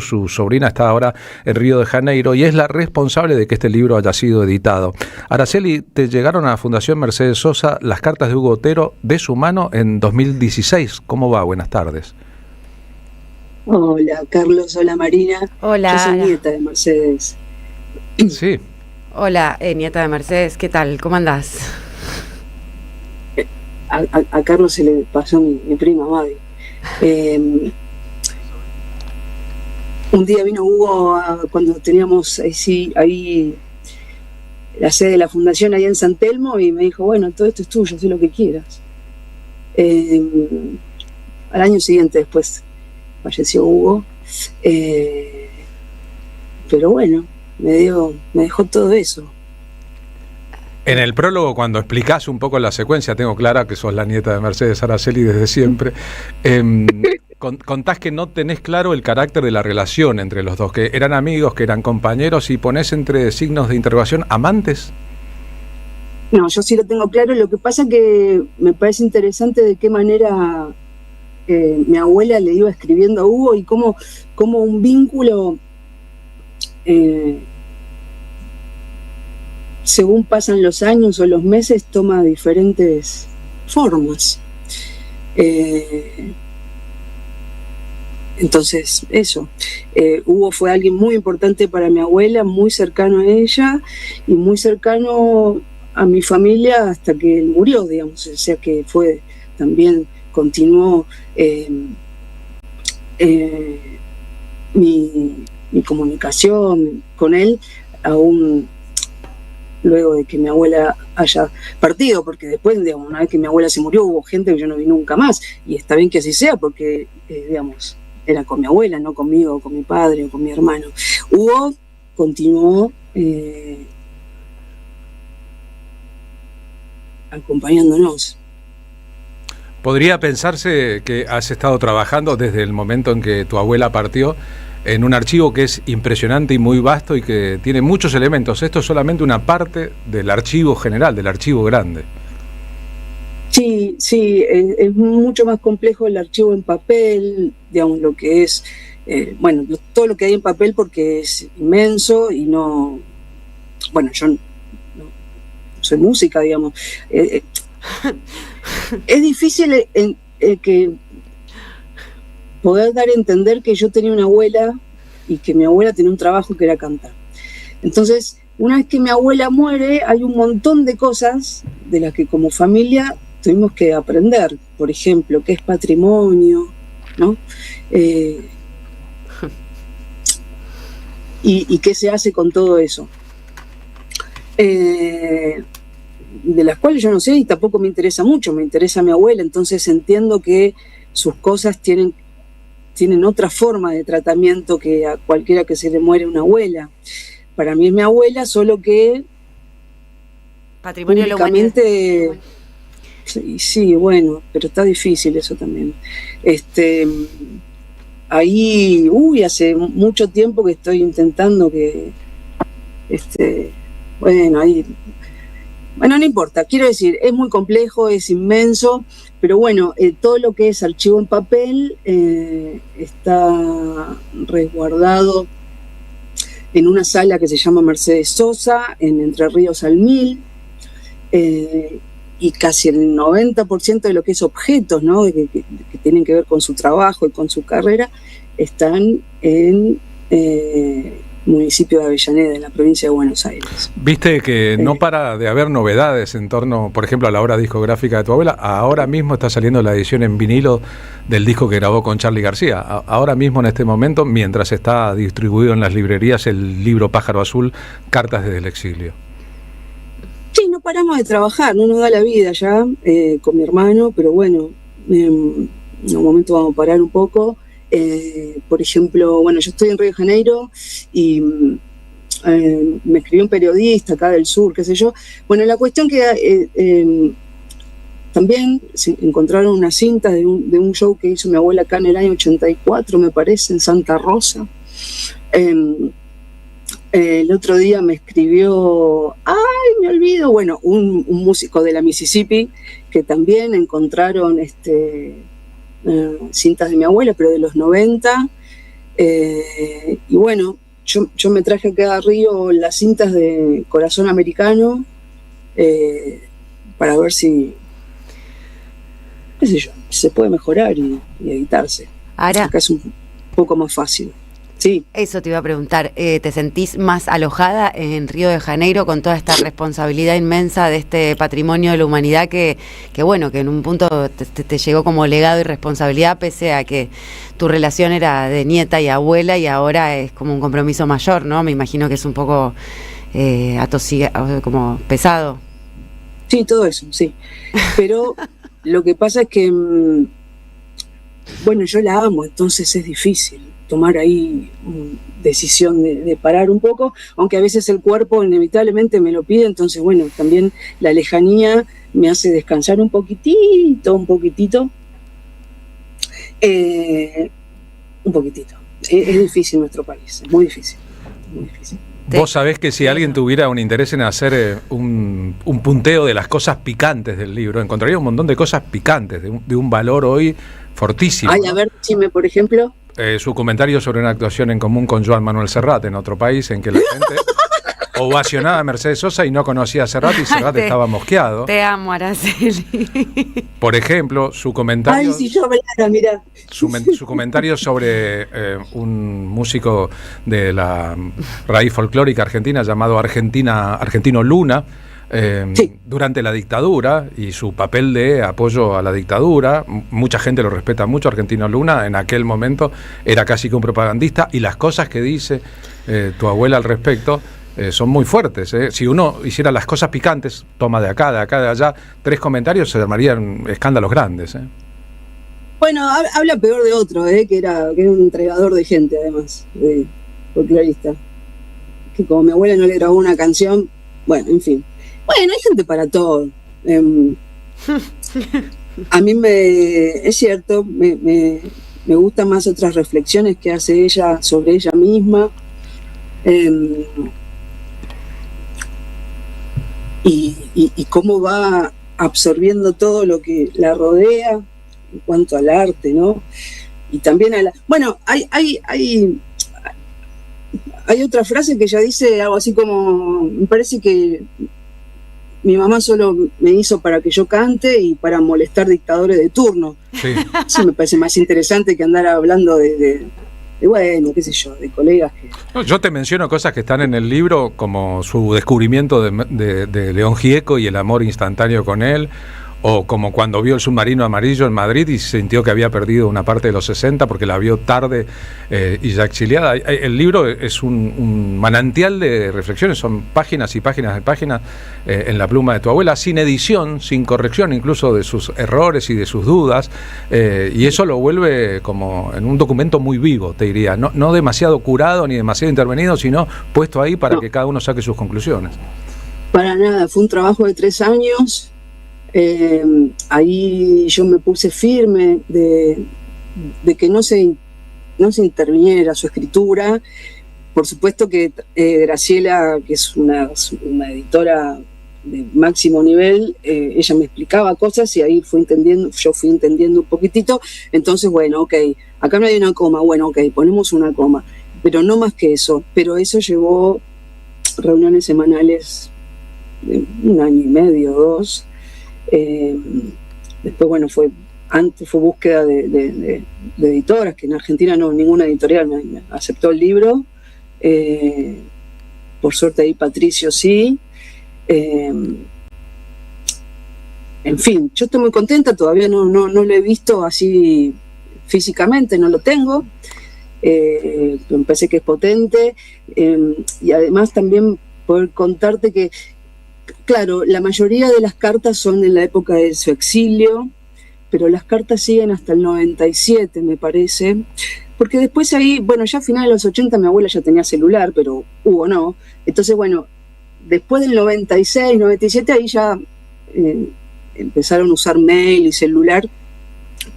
su sobrina, está ahora en Río de Janeiro y es la responsable de que este libro haya sido editado. Araceli, te llegaron a la Fundación Mercedes Sosa las cartas de Hugo Otero de su mano en 2016. ¿Cómo va? Buenas tardes. Hola, Carlos. Hola, Marina. Hola. Yo soy nieta de Mercedes. Sí. Hola, nieta de Mercedes, ¿qué tal? ¿Cómo andás? A Carlos se le pasó mi prima Mavi. Un día vino Hugo cuando teníamos ahí la sede de la fundación allá en San Telmo y me dijo, bueno, todo esto es tuyo, haz lo que quieras. Al año siguiente después falleció Hugo, pero bueno, me dejó todo eso. En el prólogo, cuando explicás un poco la secuencia, tengo clara que sos la nieta de Mercedes Araceli desde siempre, contás que no tenés claro el carácter de la relación entre los dos, que eran amigos, que eran compañeros, y ponés entre signos de interrogación amantes. No, yo sí lo tengo claro. Lo que pasa que me parece interesante de qué manera mi abuela le iba escribiendo a Hugo y cómo un vínculo, según pasan los años o los meses, toma diferentes formas. Entonces, eso. Hugo fue alguien muy importante para mi abuela, muy cercano a ella y muy cercano a mi familia hasta que él murió, digamos. O sea que fue también, continuó mi comunicación con él aún luego de que mi abuela haya partido, porque después, digamos, una vez que mi abuela se murió hubo gente que yo no vi nunca más, y está bien que así sea porque, digamos, era con mi abuela, no conmigo, con mi padre o con mi hermano. Hugo continuó acompañándonos. Podría pensarse que has estado trabajando desde el momento en que tu abuela partió en un archivo que es impresionante y muy vasto y que tiene muchos elementos. Esto es solamente una parte del archivo general, del archivo grande. Sí, es mucho más complejo el archivo en papel, digamos, lo que es, todo lo que hay en papel, porque es inmenso y no, yo no soy música, digamos. Es difícil que poder dar a entender que yo tenía una abuela y que mi abuela tenía un trabajo que era cantar. Entonces, una vez que mi abuela muere, hay un montón de cosas de las que como familia tuvimos que aprender. Por ejemplo, qué es patrimonio, ¿no? Y qué se hace con todo eso. De las cuales yo no sé y tampoco me interesa mucho, me interesa mi abuela, entonces entiendo que sus cosas tienen otra forma de tratamiento que a cualquiera que se le muere una abuela. Para mí es mi abuela, solo que patrimonio públicamente de la humanidad. Sí, bueno, pero está difícil eso también. Ahí, hace mucho tiempo que estoy intentando que, no importa, quiero decir, es muy complejo, es inmenso, pero bueno, todo lo que es archivo en papel está resguardado en una sala que se llama Mercedes Sosa, en Entre Ríos al 1000, y casi el 90% de lo que es objetos, ¿no? que tienen que ver con su trabajo y con su carrera, están en municipio de Avellaneda, en la provincia de Buenos Aires. Viste que no para de haber novedades en torno, por ejemplo, a la obra discográfica de tu abuela. Ahora mismo está saliendo la edición en vinilo del disco que grabó con Charly García. Ahora mismo, en este momento, mientras está distribuido en las librerías el libro Pájaro Azul, Cartas desde el Exilio. Sí, no paramos de trabajar, no nos da la vida ya con mi hermano, pero bueno, en un momento vamos a parar un poco. Por ejemplo, yo estoy en Río de Janeiro y me escribió un periodista acá del sur, qué sé yo. Bueno, la cuestión que también se encontraron unas cintas de un show que hizo mi abuela acá en el año 84, me parece, en Santa Rosa. El otro día me escribió, me olvido, un músico de la Mississippi, que también encontraron cintas de mi abuela, pero de los 90, y bueno, yo me traje acá a Río las cintas de Corazón Americano, para ver si, qué sé yo, se puede mejorar y editarse. Ahora, acá es un poco más fácil. Sí. Eso te iba a preguntar, ¿te sentís más alojada en Río de Janeiro con toda esta responsabilidad inmensa de este patrimonio de la humanidad que en un punto te llegó como legado y responsabilidad, pese a que tu relación era de nieta y abuela y ahora es como un compromiso mayor, ¿no? Me imagino que es un poco como pesado. Sí, todo eso, sí. Pero lo que pasa es que, yo la amo, entonces es difícil tomar ahí decisión de parar un poco, aunque a veces el cuerpo inevitablemente me lo pide, entonces también la lejanía me hace descansar un poquitito. Es difícil nuestro país, es muy difícil. Vos sabés que si alguien tuviera un interés en hacer un punteo de las cosas picantes del libro, encontraría un montón de cosas picantes, de un valor hoy fortísimo. A ver, dime, por ejemplo. Su comentario sobre una actuación en común con Joan Manuel Serrat en otro país, en que la gente ovacionaba a Mercedes Sosa y no conocía a Serrat y Serrat estaba mosqueado. Te amo, Araceli. Por ejemplo, su comentario... Ay, si yo hablara, mirá. Su comentario sobre un músico de la raíz folclórica argentina llamado Argentino Luna, durante la dictadura y su papel de apoyo a la dictadura. Mucha gente lo respeta mucho. Argentino Luna en aquel momento era casi que un propagandista, y las cosas que dice tu abuela al respecto son muy fuertes. Si uno hiciera las cosas picantes, toma de acá, de allá, 3 comentarios, se armarían escándalos grandes. Bueno, habla peor de otro, que era un entregador de gente, además, folclorista. Que como mi abuela no le grabó una canción, bueno, en fin. Bueno, hay gente para todo. A mí es cierto, me gustan más otras reflexiones que hace ella sobre ella misma. Y cómo va absorbiendo todo lo que la rodea en cuanto al arte, ¿no? Y también bueno, hay otra frase que ella dice algo así como, me parece que mi mamá solo me hizo para que yo cante y para molestar dictadores de turno. Sí. Eso me parece más interesante que andar hablando de bueno, qué sé yo, de colegas que... No, yo te menciono cosas que están en el libro, como su descubrimiento de León Gieco y el amor instantáneo con él, o como cuando vio el submarino amarillo en Madrid y sintió que había perdido una parte de los 60 porque la vio tarde y ya exiliada. El libro es un manantial de reflexiones, son páginas y páginas de páginas en la pluma de tu abuela, sin edición, sin corrección incluso de sus errores y de sus dudas, y eso lo vuelve como en un documento muy vivo, te diría, no demasiado curado ni demasiado intervenido, sino puesto ahí para que cada uno saque sus conclusiones. Para nada, fue un trabajo de 3 años. Ahí yo me puse firme de que no se interviniera su escritura. Por supuesto que Graciela, que es una editora de máximo nivel, ella me explicaba cosas y ahí yo fui entendiendo un poquitito. Entonces, bueno, ok, acá no hay una coma, bueno, ok, ponemos una coma, pero no más que eso. Pero eso llevó reuniones semanales de 1 año y medio, 2. Después, bueno, fue búsqueda de editoras, que en Argentina ninguna editorial me aceptó el libro. Por suerte ahí Patricio sí. En fin, yo estoy muy contenta, todavía no lo he visto así físicamente, no lo tengo. Me parece que es potente, y además también poder contarte que, claro, la mayoría de las cartas son en la época de su exilio, pero las cartas siguen hasta el 97, me parece, porque después ahí, bueno, ya a finales de los 80 mi abuela ya tenía celular, pero Hugo no. Entonces, bueno, después del 96, 97, ahí ya empezaron a usar mail y celular,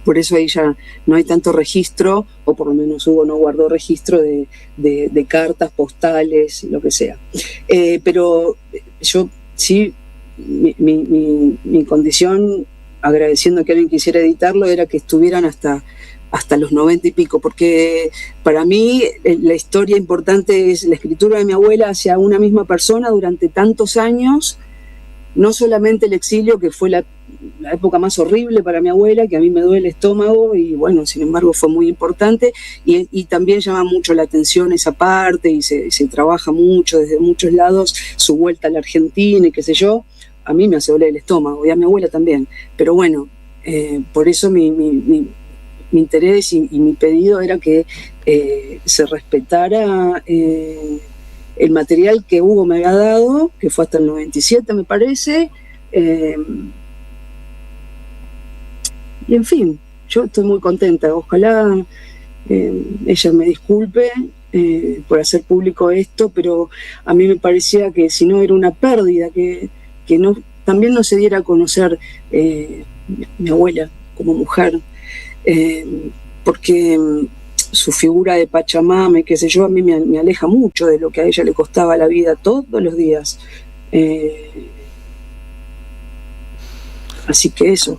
por eso ahí ya no hay tanto registro, o por lo menos Hugo no guardó registro de cartas, postales, lo que sea. Pero yo... Sí, mi condición, agradeciendo que alguien quisiera editarlo, era que estuvieran hasta los 90 y pico, porque para mí la historia importante es la escritura de mi abuela hacia una misma persona durante tantos años, no solamente el exilio, que fue la época más horrible para mi abuela, que a mí me duele el estómago, y bueno, sin embargo fue muy importante, y también llama mucho la atención esa parte, y se trabaja mucho desde muchos lados, su vuelta a la Argentina y qué sé yo. A mí me hace doler el estómago, y a mi abuela también, pero bueno, por eso mi interés y mi pedido era que se respetara el material que Hugo me había dado, que fue hasta el 97 me parece, y en fin, yo estoy muy contenta. Ojalá ella me disculpe por hacer público esto, pero a mí me parecía que si no era una pérdida, que también no se diera a conocer mi abuela como mujer, porque su figura de Pachamama y qué sé yo, a mí me aleja mucho de lo que a ella le costaba la vida todos los días. Así que eso.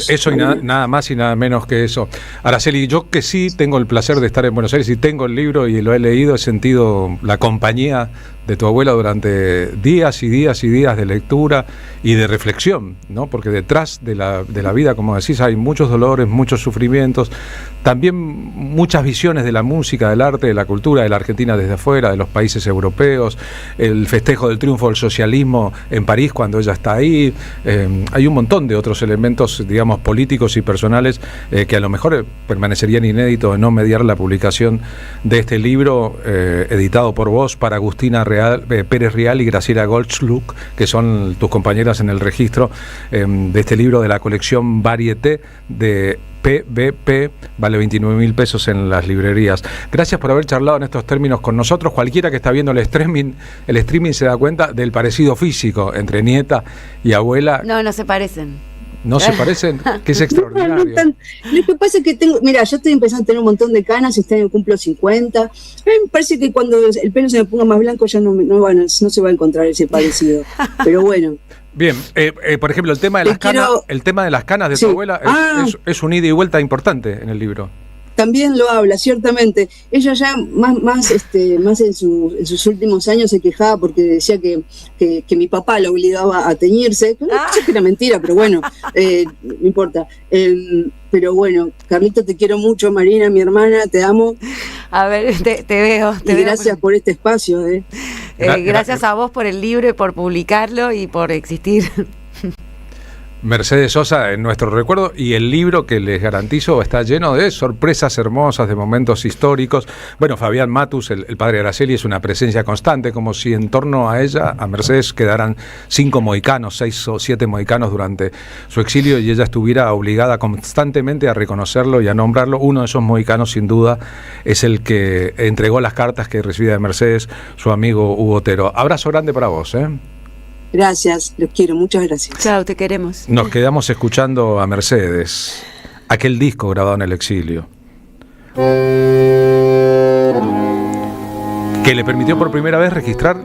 Eso y nada más y nada menos que eso. Araceli, yo que sí tengo el placer de estar en Buenos Aires y tengo el libro y lo he leído, he sentido la compañía de tu abuela durante días y días y días de lectura y de reflexión, ¿no? Porque detrás de la vida, como decís, hay muchos dolores, muchos sufrimientos, también muchas visiones de la música, del arte, de la cultura de la Argentina desde afuera, de los países europeos, el festejo del triunfo del socialismo en París cuando ella está ahí. Hay un montón de otros elementos, digamos, políticos y personales que a lo mejor permanecerían inéditos de no mediar la publicación de este libro editado por vos para Agustina Real Pérez Rial y Graciela Goldschluck, que son tus compañeras en el registro de este libro de la colección Varieté de PBP, vale 29.000 pesos en las librerías. Gracias por haber charlado en estos términos con nosotros. Cualquiera que está viendo el streaming se da cuenta del parecido físico entre nieta y abuela. No se parecen. ¿No se parecen? Que es extraordinario. Lo que pasa es que ya estoy empezando a tener un montón de canas, este año cumplo 50. A mí me parece que cuando el pelo se me ponga más blanco ya no se va a encontrar ese parecido. Pero bueno. Bien, por ejemplo, el tema de las canas de tu abuela es un ida y vuelta importante en el libro. También lo habla, ciertamente. Ella ya más en sus últimos años se quejaba porque decía que mi papá la obligaba a teñirse. No sé que era mentira, pero bueno, no importa. Pero bueno, Carlito, te quiero mucho, Marina, mi hermana, te amo. A ver, te veo. Gracias por este espacio. Gracias a vos por el libro y por publicarlo y por existir. Mercedes Sosa en nuestro recuerdo, y el libro, que les garantizo, está lleno de sorpresas hermosas, de momentos históricos. Bueno, Fabián Matus, el padre de Araceli, es una presencia constante, como si en torno a ella, a Mercedes, quedaran 5 mohicanos, 6 o 7 mohicanos durante su exilio, y ella estuviera obligada constantemente a reconocerlo y a nombrarlo. Uno de esos mohicanos, sin duda, es el que entregó las cartas que recibía de Mercedes su amigo Hugo Otero. Abrazo grande para vos, Gracias, los quiero, muchas gracias. Chao, te queremos. Nos quedamos escuchando a Mercedes, aquel disco grabado en el exilio, que le permitió por primera vez registrar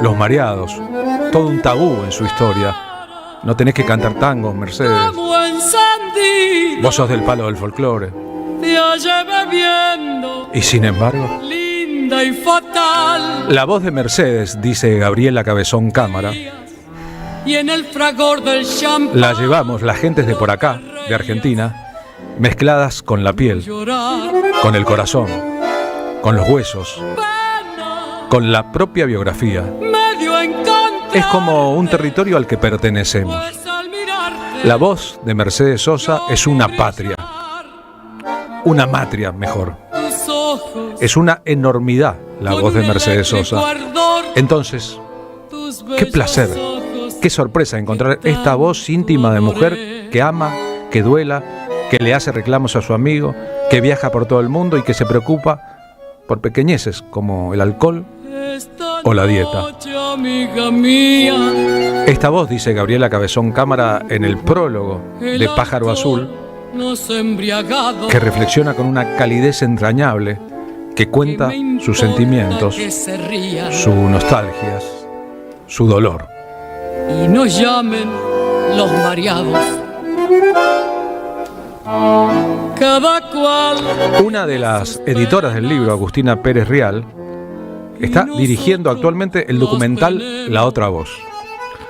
Los Mareados, todo un tabú en su historia. No tenés que cantar tangos, Mercedes. Vos sos del palo del folclore. Y sin embargo, linda y fatal, la voz de Mercedes, dice Gabriela Cabezón Cámara, y en el fragor del champán la llevamos las gentes de por acá, de Argentina, mezcladas con la piel, con el corazón, con los huesos, con la propia biografía. Es como un territorio al que pertenecemos. La voz de Mercedes Sosa es una patria, una matria mejor. Es una enormidad la voz de Mercedes Sosa. Entonces, qué placer, qué sorpresa encontrar esta voz íntima de mujer que ama, que duela, que le hace reclamos a su amigo, que viaja por todo el mundo y que se preocupa por pequeñeces como el alcohol o la dieta. Esta voz, dice Gabriela Cabezón Cámara en el prólogo de Pájaro Azul, que reflexiona con una calidez entrañable, que cuenta sus sentimientos, sus nostalgias, su dolor. Y nos llamen los mareados. Cada cual. Una de las editoras del libro, Agustina Pérez Rial, está dirigiendo actualmente el documental La Otra Voz,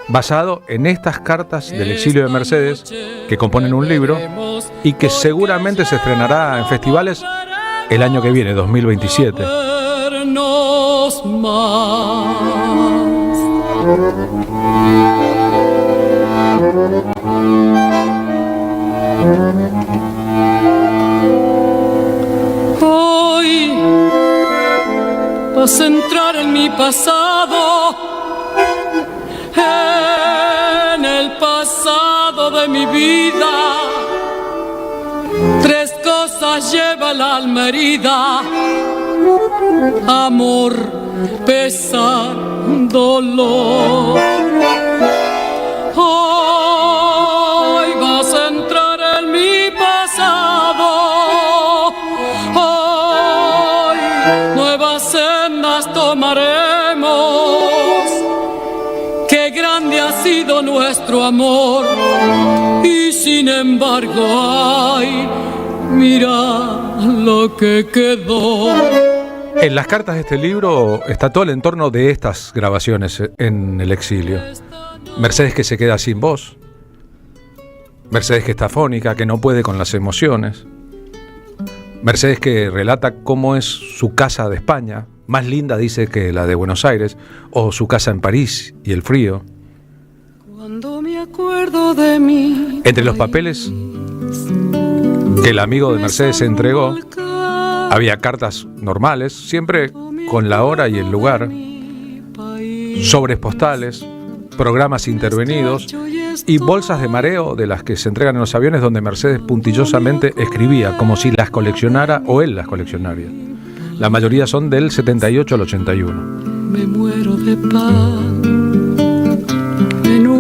basado en estas cartas del exilio de Mercedes, que componen un libro y que seguramente se estrenará en festivales el año que viene, 2027. Hoy vas a entrar en mi pasado, en el pasado de mi vida. 3 cosas lleva el alma herida: amor, pesar, dolor. Hoy vas a entrar en mi pasado. Hoy nuevas sendas tomaremos. Qué grande ha sido nuestro amor. Y sin embargo, ay, mira lo que quedó. En las cartas de este libro está todo el entorno de estas grabaciones en el exilio. Mercedes que se queda sin voz, Mercedes que está afónica, que no puede con las emociones, Mercedes que relata cómo es su casa de España, más linda dice que la de Buenos Aires, o su casa en París y el frío. Cuando me acuerdo de mí. Entre los papeles que el amigo de Mercedes se entregó, había cartas normales, siempre con la hora y el lugar, sobres postales, programas intervenidos y bolsas de mareo de las que se entregan en los aviones, donde Mercedes puntillosamente escribía como si las coleccionara o él las coleccionaría. La mayoría son del 78 al 81. Me muero de paz.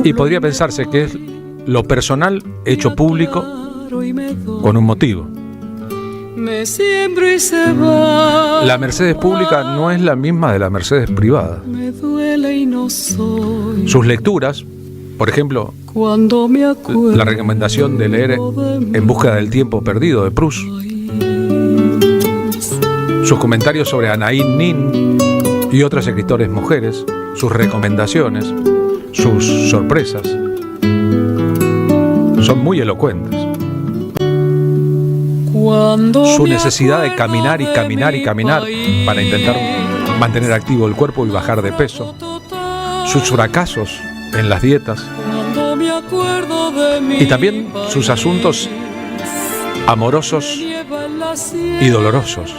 Y podría pensarse que es lo personal hecho público con un motivo. Me siembro y se va. La Mercedes pública no es la misma de la Mercedes privada. Me duele y no soy. Sus lecturas, por ejemplo, cuando me acuerdo, la recomendación de leer En búsqueda del tiempo perdido de Proust, sus comentarios sobre Anaïs Nin y otras escritores mujeres, sus recomendaciones, sus sorpresas, son muy elocuentes. Su necesidad de caminar y caminar y caminar para intentar mantener activo el cuerpo y bajar de peso, sus fracasos en las dietas y también sus asuntos amorosos y dolorosos.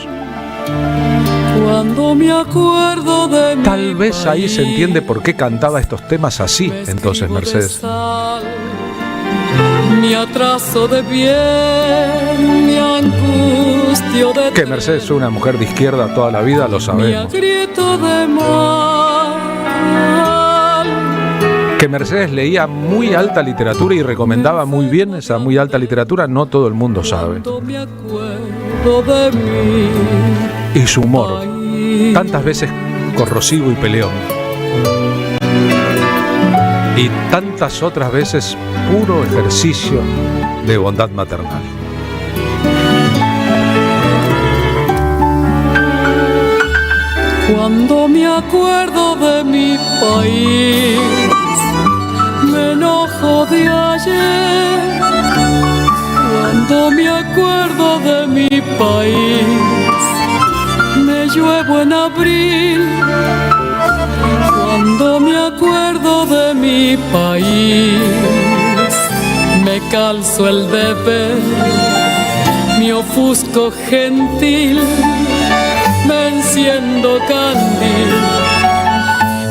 Cuando me acuerdo de Tal vez ahí se entiende por qué cantaba estos temas así entonces Mercedes. Mi atraso de bien, mi angustio de que Mercedes es una mujer de izquierda toda la vida, lo sabemos. mi agrieto de mal. Que Mercedes leía muy alta literatura y recomendaba muy bien esa muy alta literatura, no todo el mundo sabe. Me acuerdo de mí. Y su humor, tantas veces corrosivo y peleón. Y tantas otras veces puro ejercicio de bondad maternal. Cuando me acuerdo de mi país, me enojo de ayer. Cuando me acuerdo de mi país, me lluevo en abril. Cuando me acuerdo de mi país, me calzo el deber, me ofusco gentil, me enciendo candil,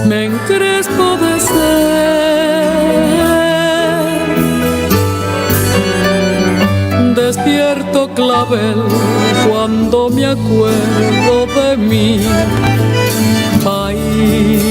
me encrespo de ser. Despierto clavel cuando me acuerdo de mi país.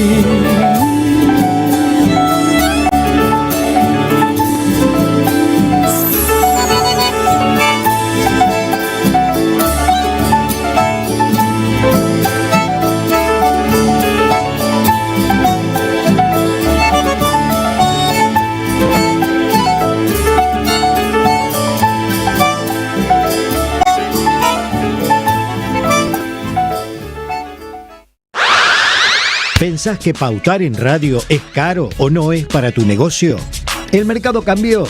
¿Pensás que pautar en radio es caro o no es para tu negocio? El mercado cambió.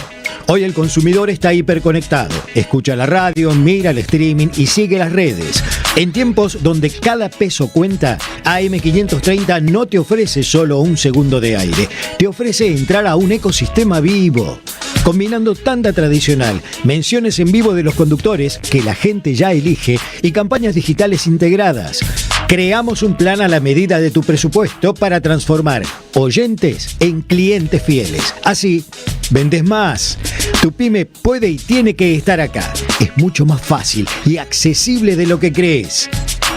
Hoy el consumidor está hiperconectado. Escucha la radio, mira el streaming y sigue las redes. En tiempos donde cada peso cuenta, AM530 no te ofrece solo un segundo de aire. Te ofrece entrar a un ecosistema vivo. Combinando tanda tradicional, menciones en vivo de los conductores que la gente ya elige y campañas digitales integradas. Creamos un plan a la medida de tu presupuesto para transformar oyentes en clientes fieles. Así, vendes más. Tu pyme puede y tiene que estar acá. Es mucho más fácil y accesible de lo que crees.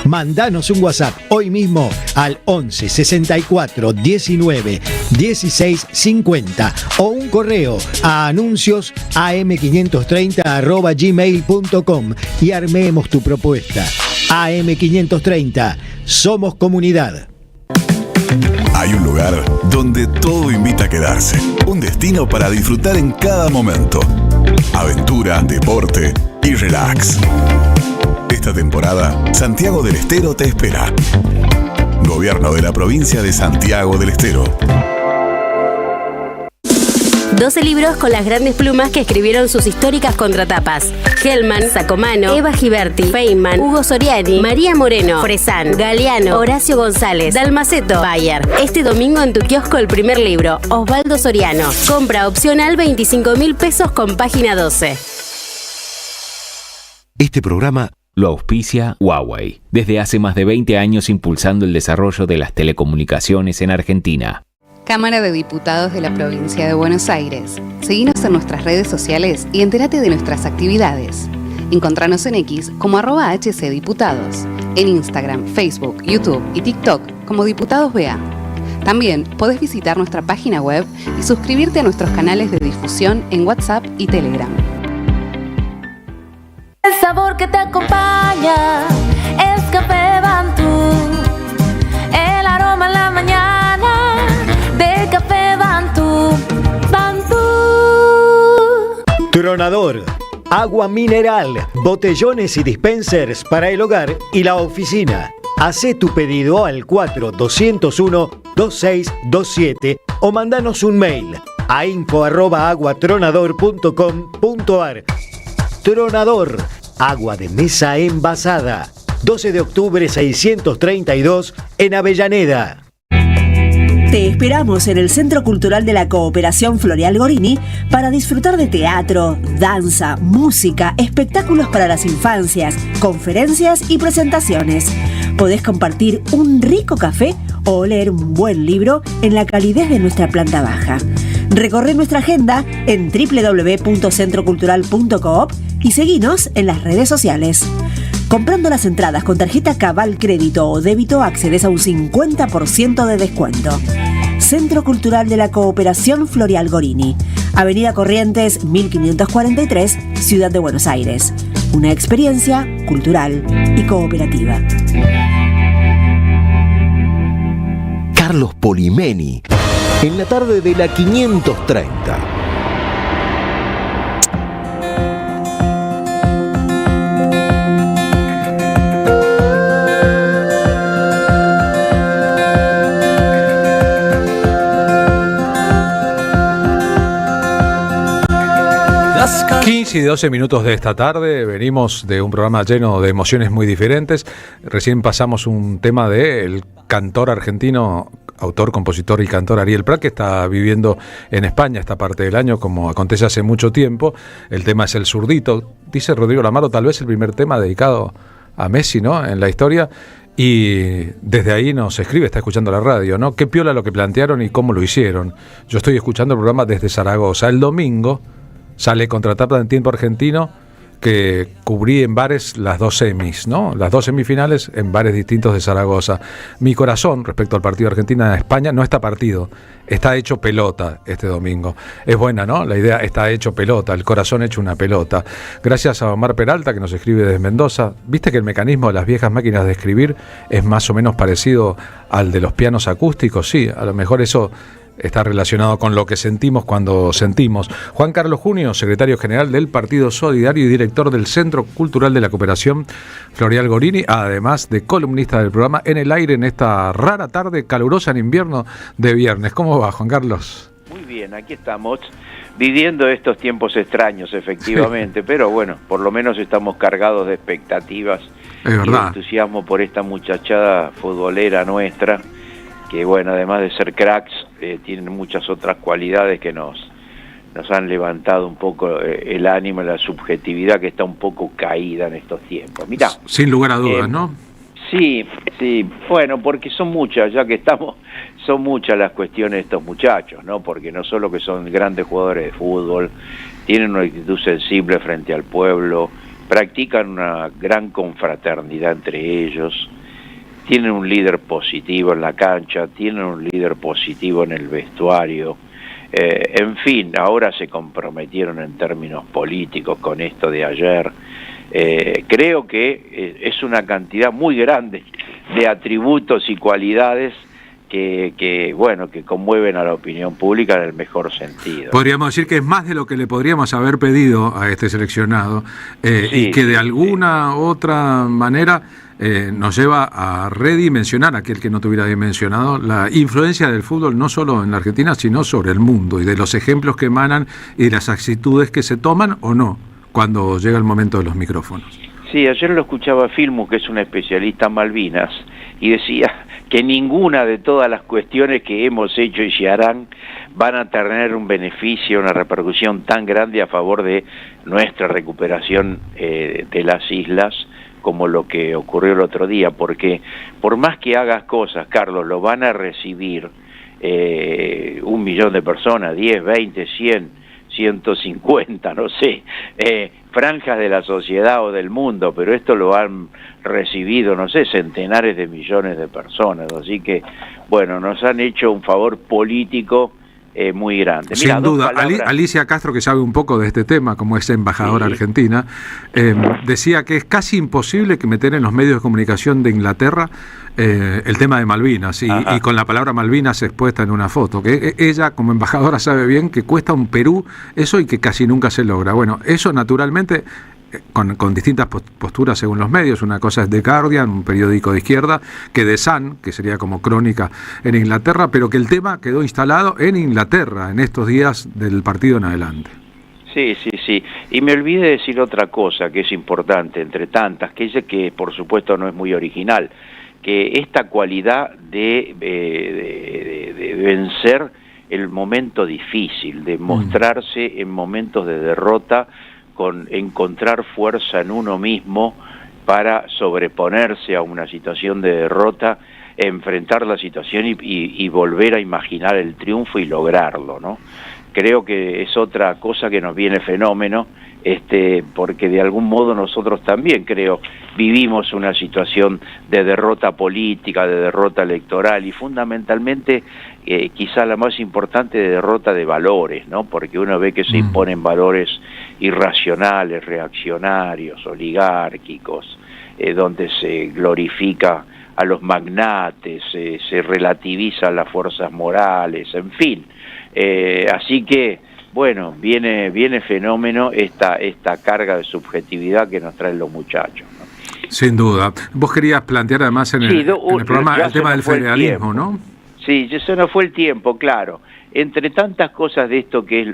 Mandanos un WhatsApp hoy mismo al 11 64 19 16 50 o un correo a anuncios@am530@gmail.com y armemos tu propuesta. AM530, somos comunidad. Hay un lugar donde todo invita a quedarse. Un destino para disfrutar en cada momento. Aventura, deporte y relax. Esta temporada, Santiago del Estero te espera. Gobierno de la provincia de Santiago del Estero. 12 libros con las grandes plumas que escribieron sus históricas contratapas. Hellman, Sacomano, Eva Giberti, Feynman, Hugo Soriani, María Moreno, Fresán, Galeano, Horacio González, Dalmaceto, Bayer. Este domingo en tu kiosco el primer libro, Osvaldo Soriano. Compra opcional 25.000 pesos con página 12. Este programa Lo auspicia Huawei, desde hace más de 20 años impulsando el desarrollo de las telecomunicaciones en Argentina. Cámara de Diputados de la Provincia de Buenos Aires. Seguinos en nuestras redes sociales y entérate de nuestras actividades. Encontranos en X como @HCDiputados, en Instagram, Facebook, YouTube y TikTok como Diputados BA. También podés visitar nuestra página web y suscribirte a nuestros canales de difusión en WhatsApp y Telegram. El sabor que te acompaña es Café Bantú. El aroma en la mañana de Café Bantú. Bantú. Tronador. Agua mineral, botellones y dispensers para el hogar y la oficina. Hacé tu pedido al 4201-2627 o mandanos un mail a info@aguatronador.com.ar. Tronador, agua de mesa envasada. 12 de octubre 632 en Avellaneda. Te esperamos en el Centro Cultural de la Cooperación Floreal Gorini para disfrutar de teatro, danza, música, espectáculos para las infancias, conferencias y presentaciones. Podés compartir un rico café o leer un buen libro en la calidez de nuestra planta baja. Recorre nuestra agenda en www.centrocultural.coop y seguinos en las redes sociales. Comprando las entradas con tarjeta Cabal Crédito o Débito accedes a un 50% de descuento. Centro Cultural de la Cooperación Floreal Gorini, Avenida Corrientes 1543, Ciudad de Buenos Aires. Una experiencia cultural y cooperativa. Carlos Polimeni, en la tarde de la 530. Las 15 y 12 minutos de esta tarde, venimos de un programa lleno de emociones muy diferentes. Recién pasamos un tema del cantor argentino, autor, compositor y cantor Ariel Prat, que está viviendo en España esta parte del año, como acontece hace mucho tiempo. El tema es El Zurdito. Dice Rodrigo Lamaro, tal vez el primer tema dedicado a Messi, ¿no?, en la historia. Y desde ahí nos escribe, está escuchando la radio, ¿no? Qué piola lo que plantearon y cómo lo hicieron. Yo estoy escuchando el programa desde Zaragoza. El domingo sale Contratapa en tiempo argentino, que cubrí en bares las dos semis, ¿no? Las dos semifinales en bares distintos de Zaragoza. Mi corazón respecto al partido Argentina-España no está partido, está hecho pelota este domingo. Es buena, ¿no? La idea está hecho pelota, el corazón hecho una pelota. Gracias a Omar Peralta, que nos escribe desde Mendoza. ¿Viste que el mecanismo de las viejas máquinas de escribir es más o menos parecido al de los pianos acústicos? Sí, a lo mejor eso está relacionado con lo que sentimos cuando sentimos. Juan Carlos Junio, secretario general del Partido Solidario y director del Centro Cultural de la Cooperación Floreal Gorini, además de columnista del programa En el Aire en esta rara tarde calurosa en invierno de viernes. ¿Cómo va, Juan Carlos? Muy bien, aquí estamos viviendo estos tiempos extraños, efectivamente, pero bueno, por lo menos estamos cargados de expectativas y de entusiasmo por esta muchachada futbolera nuestra, que bueno, además de ser cracks, tienen muchas otras cualidades que nos han levantado un poco el ánimo, la subjetividad que está un poco caída en estos tiempos. Mirá, sin lugar a dudas, ¿no? Sí, bueno, porque son muchas, ya que estamos, son muchas las cuestiones de estos muchachos, ¿no? Porque no solo que son grandes jugadores de fútbol, tienen una actitud sensible frente al pueblo, practican una gran confraternidad entre ellos, tienen un líder positivo en la cancha, tienen un líder positivo en el vestuario, en fin, ahora se comprometieron en términos políticos con esto de ayer. Creo que es una cantidad muy grande de atributos y cualidades que conmueven a la opinión pública en el mejor sentido. Podríamos decir que es más de lo que le podríamos haber pedido a este seleccionado, y que de alguna otra manera nos lleva a redimensionar, aquel que no tuviera dimensionado, la influencia del fútbol no solo en la Argentina, sino sobre el mundo, y de los ejemplos que emanan y de las actitudes que se toman o no cuando llega el momento de los micrófonos. Sí, ayer lo escuchaba a Filmus, que es un especialista en Malvinas, y decía que ninguna de todas las cuestiones que hemos hecho y se harán van a tener un beneficio, una repercusión tan grande a favor de nuestra recuperación de las islas, como lo que ocurrió el otro día, porque por más que hagas cosas, Carlos, lo van a recibir 1 millón de personas, 10, 20, 100, 150, no sé, franjas de la sociedad o del mundo, pero esto lo han recibido, no sé, centenares de millones de personas, así que, bueno, nos han hecho un favor político muy grande. Sin duda, Alicia Castro, que sabe un poco de este tema, como es embajadora argentina, decía que es casi imposible que meter en los medios de comunicación de Inglaterra el tema de Malvinas, y con la palabra Malvinas expuesta en una foto, que ella como embajadora sabe bien que cuesta un Perú eso y que casi nunca se logra. Bueno, eso naturalmente con distintas posturas según los medios. Una cosa es The Guardian, un periódico de izquierda, que The Sun, que sería como crónica en Inglaterra, pero que el tema quedó instalado en Inglaterra en estos días del partido en adelante. Sí. Y me olvidé decir otra cosa que es importante, entre tantas, que es que por supuesto no es muy original, que esta cualidad de vencer el momento difícil, de mostrarse en momentos de derrota, con encontrar fuerza en uno mismo para sobreponerse a una situación de derrota, enfrentar la situación y volver a imaginar el triunfo y lograrlo, ¿no? Creo que es otra cosa que nos viene fenómeno, porque de algún modo nosotros también, creo, vivimos una situación de derrota política, de derrota electoral y fundamentalmente quizá la más importante, de derrota de valores, ¿no? Porque uno ve que se imponen valores irracionales, reaccionarios, oligárquicos, donde se glorifica a los magnates, se relativizan las fuerzas morales, en fin. Así que, bueno, viene fenómeno esta carga de subjetividad que nos traen los muchachos, ¿no? Sin duda. Vos querías plantear además en el programa el tema del federalismo, ¿no? Sí, eso no fue el tiempo, claro. Entre tantas cosas de esto que es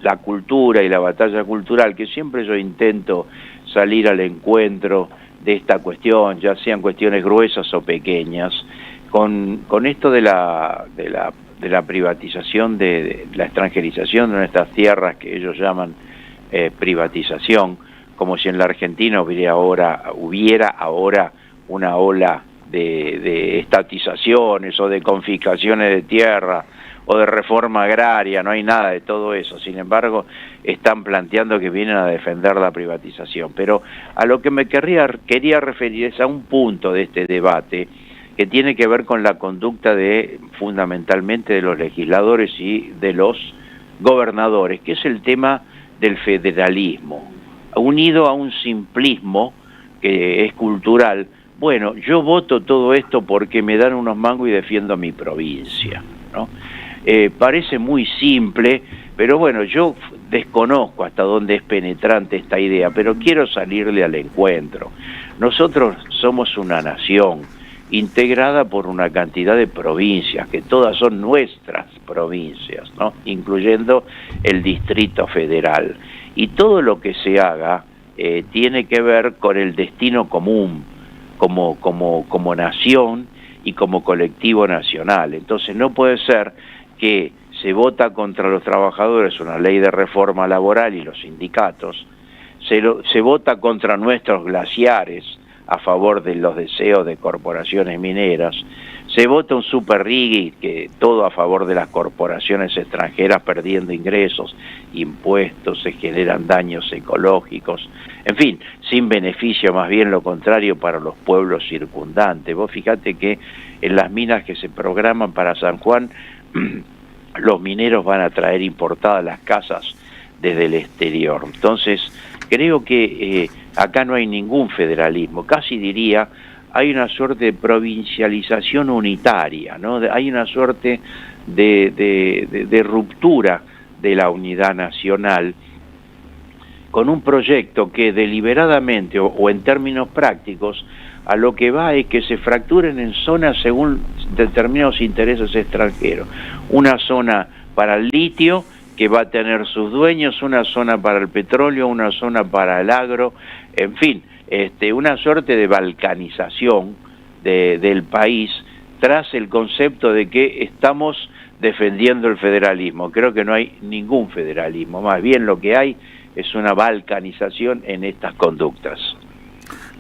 la cultura y la batalla cultural, que siempre yo intento salir al encuentro de esta cuestión, ya sean cuestiones gruesas o pequeñas, con esto de la privatización, de la extranjerización de nuestras tierras, que ellos llaman privatización, como si en la Argentina hubiera ahora una ola de estatizaciones o de confiscaciones de tierra o de reforma agraria. No hay nada de todo eso. Sin embargo, están planteando que vienen a defender la privatización. Pero a lo que me quería referir es a un punto de este debate que tiene que ver con la conducta fundamentalmente de los legisladores y de los gobernadores, que es el tema del federalismo, unido a un simplismo que es cultural. Bueno, yo voto todo esto porque me dan unos mangos y defiendo mi provincia, ¿no? Parece muy simple, pero bueno, yo desconozco hasta dónde es penetrante esta idea, pero quiero salirle al encuentro. Nosotros somos una nación integrada por una cantidad de provincias, que todas son nuestras provincias, ¿no? Incluyendo el Distrito Federal. Y todo lo que se haga tiene que ver con el destino común, como nación y como colectivo nacional. Entonces no puede ser que se vota contra los trabajadores una ley de reforma laboral y los sindicatos, se vota contra nuestros glaciares a favor de los deseos de corporaciones mineras, se vota un super riggy, que todo a favor de las corporaciones extranjeras perdiendo ingresos, impuestos, se generan daños ecológicos, en fin, sin beneficio, más bien lo contrario para los pueblos circundantes. Vos fíjate que en las minas que se programan para San Juan, los mineros van a traer importadas las casas desde el exterior. Entonces, creo que acá no hay ningún federalismo, casi diría, hay una suerte de provincialización unitaria, ¿no? Hay una suerte de ruptura de la unidad nacional, con un proyecto que deliberadamente o en términos prácticos a lo que va es que se fracturen en zonas según determinados intereses extranjeros. Una zona para el litio, que va a tener sus dueños, una zona para el petróleo, una zona para el agro, en fin, una suerte de balcanización del país tras el concepto de que estamos defendiendo el federalismo. Creo que no hay ningún federalismo, más bien lo que hay es una balcanización en estas conductas.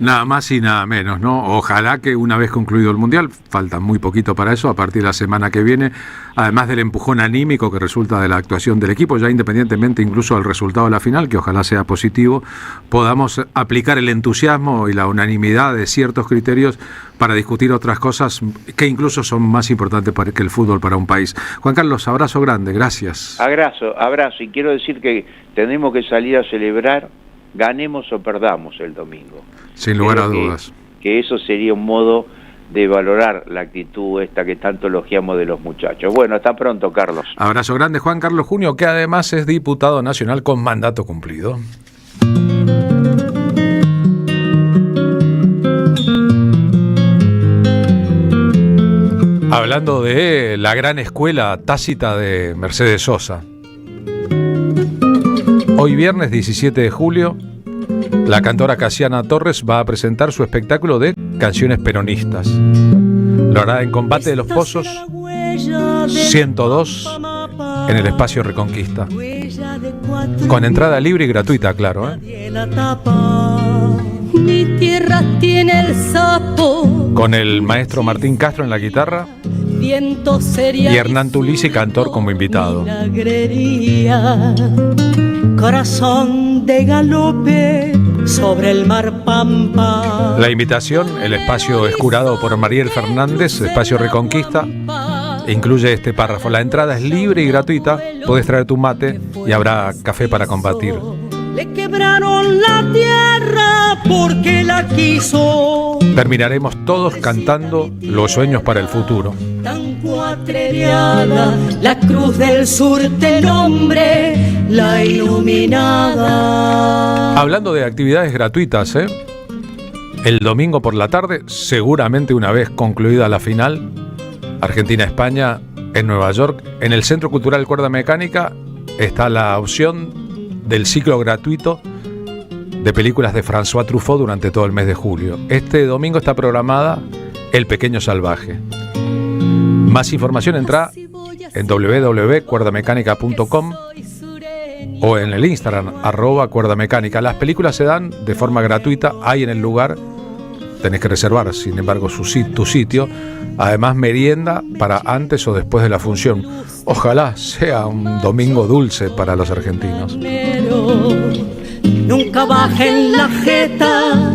Nada más y nada menos, ¿no? Ojalá que una vez concluido el Mundial, falta muy poquito para eso, a partir de la semana que viene, además del empujón anímico que resulta de la actuación del equipo, ya independientemente incluso del resultado de la final, que ojalá sea positivo, podamos aplicar el entusiasmo y la unanimidad de ciertos criterios para discutir otras cosas que incluso son más importantes que el fútbol para un país. Juan Carlos, abrazo grande, gracias. Abrazo, y quiero decir que tenemos que salir a celebrar, ganemos o perdamos el domingo. Sin lugar a dudas. Que eso sería un modo de valorar la actitud esta que tanto elogiamos de los muchachos. Bueno, hasta pronto, Carlos. Abrazo grande, Juan Carlos Junio, que además es diputado nacional con mandato cumplido. Hablando de la gran escuela tácita de Mercedes Sosa. Hoy viernes 17 de julio, la cantora Casiana Torres va a presentar su espectáculo de canciones peronistas. Lo hará en Combate de los Pozos 102 en el espacio Reconquista. Con entrada libre y gratuita, claro. Mi tierra tiene el sapo. Con el maestro Martín Castro en la guitarra Viento sería y Hernán Tulisi, cantor, como invitado. Corazón de galope sobre el mar Pampa. La invitación, el espacio es curado por Mariel Fernández, espacio Reconquista. Incluye este párrafo: la entrada es libre y gratuita, podés traer tu mate y habrá café para compartir. Le quebraron la tierra porque la quiso. Terminaremos todos cantando Los sueños para el futuro. Tan cuatrereada, la cruz del sur te nombre, la iluminada. Hablando de actividades gratuitas, el domingo por la tarde, seguramente una vez concluida la final, Argentina-España en Nueva York, en el Centro Cultural Cuerda Mecánica está la opción del ciclo gratuito de películas de François Truffaut durante todo el mes de julio. Este domingo está programada El Pequeño Salvaje. Más información entra en www.cuerdamecánica.com o en el Instagram @cuerdamecánica. Las películas se dan de forma gratuita, hay en el lugar, tenés que reservar sin embargo tu sitio. Además, merienda para antes o después de la función. Ojalá sea un domingo dulce para los argentinos. Nunca bajen la jeta,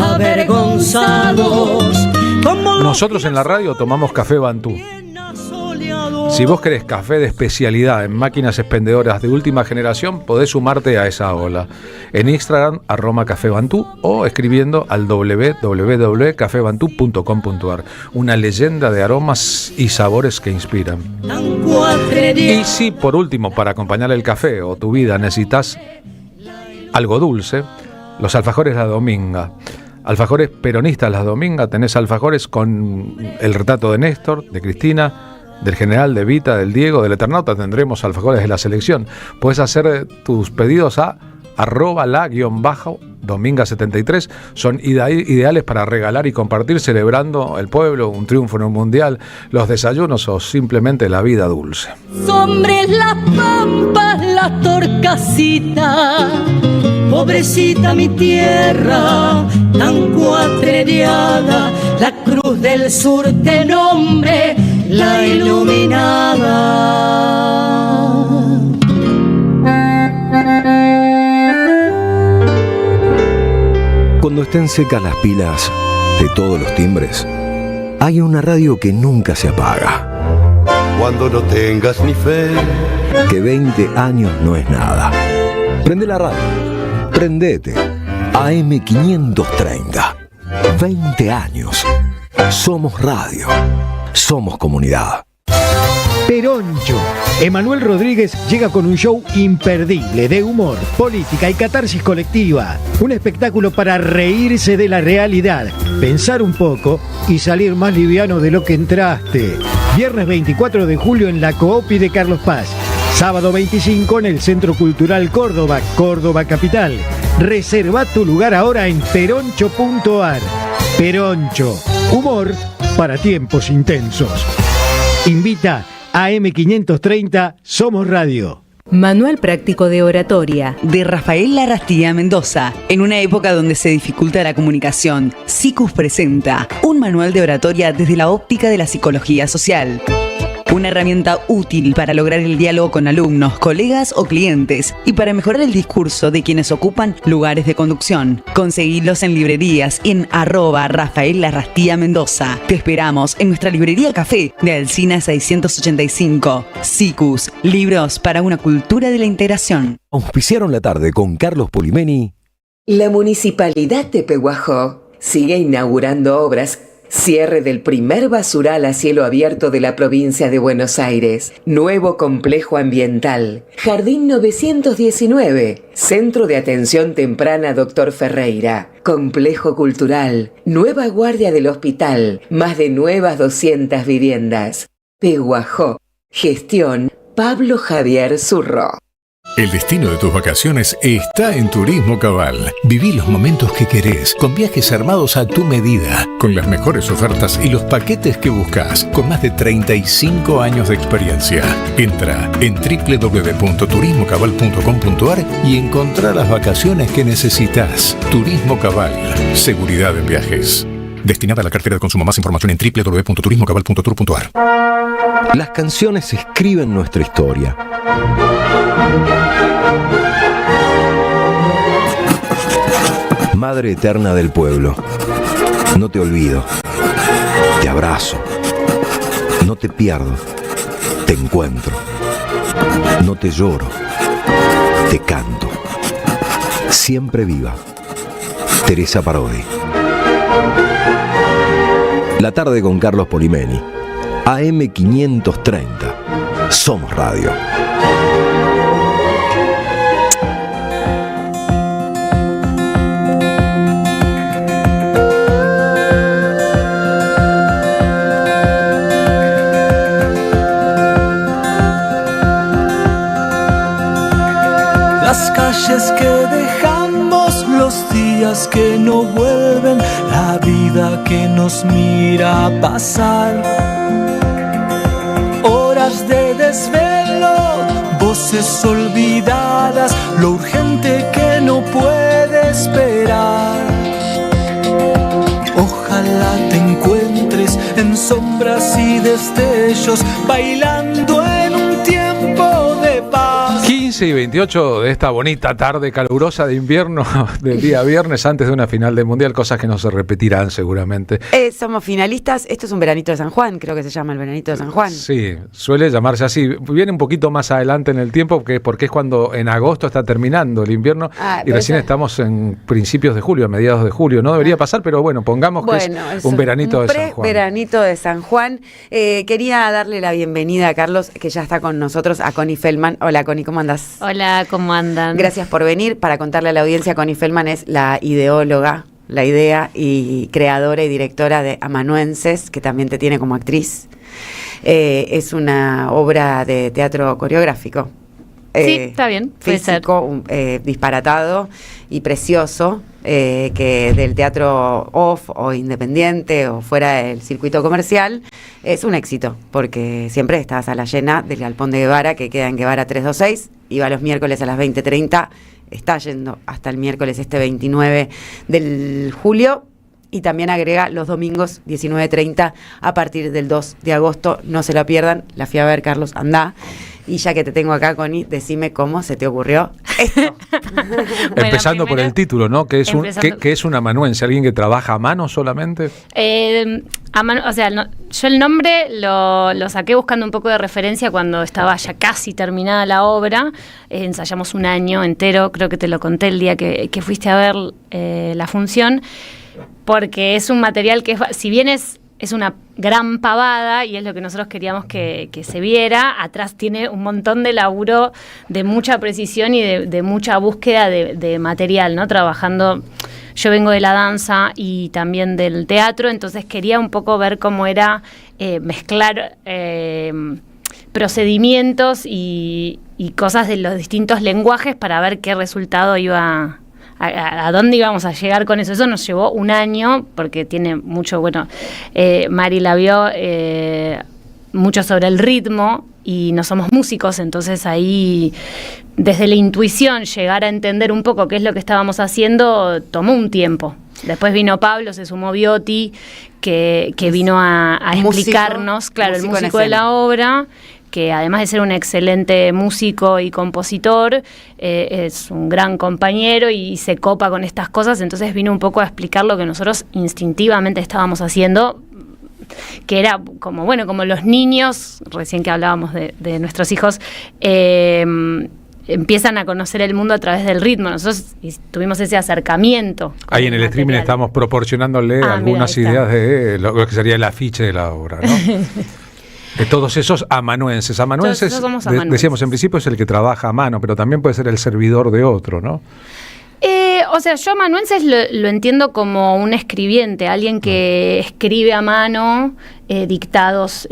avergonzados. Nosotros en la radio tomamos café Bantú. Si vos querés café de especialidad en máquinas expendedoras de última generación, podés sumarte a esa ola. En Instagram, @cafébantú o escribiendo al www.cafebantú.com.ar. Una leyenda de aromas y sabores que inspiran. Y si por último, para acompañar el café o tu vida necesitas algo dulce, los alfajores La Dominga. Alfajores peronistas La Dominga. Tenés alfajores con el retrato de Néstor, de Cristina, del general, de Vita, del Diego, del Eternauta. Tendremos alfajores de la selección. Puedes hacer tus pedidos a @la_dominga73. Son ideales para regalar y compartir celebrando el pueblo, un triunfo en un mundial, los desayunos o simplemente la vida dulce. Sobre las pampas, la torcasita, pobrecita mi tierra, tan cuatrereada, la cruz del sur te nombre, la iluminada. Cuando estén secas las pilas de todos los timbres, hay una radio que nunca se apaga. Cuando no tengas ni fe, que 20 años no es nada. Prende la radio, prendete. AM530. 20 años. Somos radio. Somos comunidad. Peroncho. Emanuel Rodríguez llega con un show imperdible de humor, política y catarsis colectiva. Un espectáculo para reírse de la realidad, pensar un poco y salir más liviano de lo que entraste. Viernes 24 de julio en la Coopi de Carlos Paz. Sábado 25 en el Centro Cultural Córdoba, Córdoba Capital. Reserva tu lugar ahora en peroncho.ar. Peroncho. Humor para tiempos intensos. Invita AM530 Somos Radio. Manual práctico de oratoria de Rafael Larrastía Mendoza. En una época donde se dificulta la comunicación, SICUS presenta un manual de oratoria desde la óptica de la psicología social. Una herramienta útil para lograr el diálogo con alumnos, colegas o clientes y para mejorar el discurso de quienes ocupan lugares de conducción. Conseguilos en librerías y en @Rafael Larrastía Mendoza. Te esperamos en nuestra librería Café de Alsina 685. SICUS, libros para una cultura de la integración. Auspiciaron la tarde con Carlos Polimeni. La Municipalidad de Pehuajó sigue inaugurando obras. Cierre del primer basural a cielo abierto de la provincia de Buenos Aires. Nuevo complejo ambiental. Jardín 919. Centro de atención temprana Dr. Ferreira. Complejo cultural. Nueva guardia del hospital. Más de nuevas 200 viviendas. Pehuajó. Gestión Pablo Javier Zurro. El destino de tus vacaciones está en Turismo Cabal. Viví los momentos que querés, con viajes armados a tu medida, con las mejores ofertas y los paquetes que buscas, con más de 35 años de experiencia. Entra en www.turismocabal.com.ar y encontrá las vacaciones que necesitas. Turismo Cabal, seguridad en viajes. Destinada a la cartera de consumo. Más información en www.turismocabal.tour.ar. Las canciones escriben nuestra historia. Madre eterna del pueblo, no te olvido, te abrazo, no te pierdo, te encuentro, no te lloro, te canto. Siempre viva. Teresa Parodi. La tarde con Carlos Polimeni. AM 530. Somos Radio. Las calles que dejamos, los días que no vuelven, la vida que nos mira pasar. Horas de desvelo, voces olvidadas, lo urgente que no puede esperar. Ojalá te encuentres en sombras y destellos, bailando en un tiempo de paz. 15 y 28 de esta bonita tarde calurosa de invierno del día viernes antes de una final del Mundial, cosas que no se repetirán seguramente. Somos finalistas, esto es un veranito de San Juan, creo que se llama el veranito de San Juan. Sí, suele llamarse así, viene un poquito más adelante en el tiempo porque es cuando en agosto está terminando el invierno y recién estamos en principios de julio, a mediados de julio, no debería pasar, pero bueno, pongamos que es un veranito de San Juan. Veranito de San Juan. Quería darle la bienvenida a Carlos, que ya está con nosotros, a Connie Feldman. Hola Connie, ¿cómo andás? Hola, ¿cómo andan? Gracias por venir. Para contarle a la audiencia, Connie Feldman es la ideóloga, la idea y creadora y directora de Amanuenses, que también te tiene como actriz. Es una obra de teatro coreográfico. Sí, está bien, físico, disparatado y precioso, que del teatro off o independiente o fuera del circuito comercial es un éxito, porque siempre está a sala llena del Galpón de Guevara, que queda en Guevara 326, y va los miércoles a las 20:30, está yendo hasta el miércoles 29 de julio, y también agrega los domingos 19:30 a partir del 2 de agosto, no se la pierdan. La fui a ver, Carlos, andá. Y ya que te tengo acá, Connie, decime cómo se te ocurrió esto. Empezando por el título, ¿no? ¿Qué es un amanuense? ¿Alguien que trabaja a mano solamente? Yo el nombre lo saqué buscando un poco de referencia cuando estaba ya casi terminada la obra. Ensayamos un año entero, creo que te lo conté el día que fuiste a ver la función, porque es un material que, si bien es una gran pavada y es lo que nosotros queríamos que se viera, atrás tiene un montón de laburo de mucha precisión y de mucha búsqueda de material, ¿no? Trabajando, yo vengo de la danza y también del teatro, entonces quería un poco ver cómo era mezclar procedimientos y cosas de los distintos lenguajes para ver qué resultado iba a dónde íbamos a llegar con eso. Eso nos llevó un año, porque tiene mucho, Mari la vio mucho sobre el ritmo y no somos músicos, entonces ahí desde la intuición llegar a entender un poco qué es lo que estábamos haciendo tomó un tiempo. Después vino Pablo, se sumó Biotti, que vino a explicarnos, claro, el músico de la obra, que además de ser un excelente músico y compositor, es un gran compañero y se copa con estas cosas, entonces vino un poco a explicar lo que nosotros instintivamente estábamos haciendo, que era como, bueno, como los niños, recién que hablábamos de nuestros hijos, empiezan a conocer el mundo a través del ritmo. Nosotros tuvimos ese acercamiento. Ahí en el streaming estamos proporcionándole algunas ideas de lo que sería el afiche de la obra, ¿no? De todos esos amanuenses. Amanuenses, decíamos en principio, es el que trabaja a mano, pero también puede ser el servidor de otro, ¿no? O sea, yo amanuenses lo entiendo como un escribiente, alguien que escribe a mano dictados...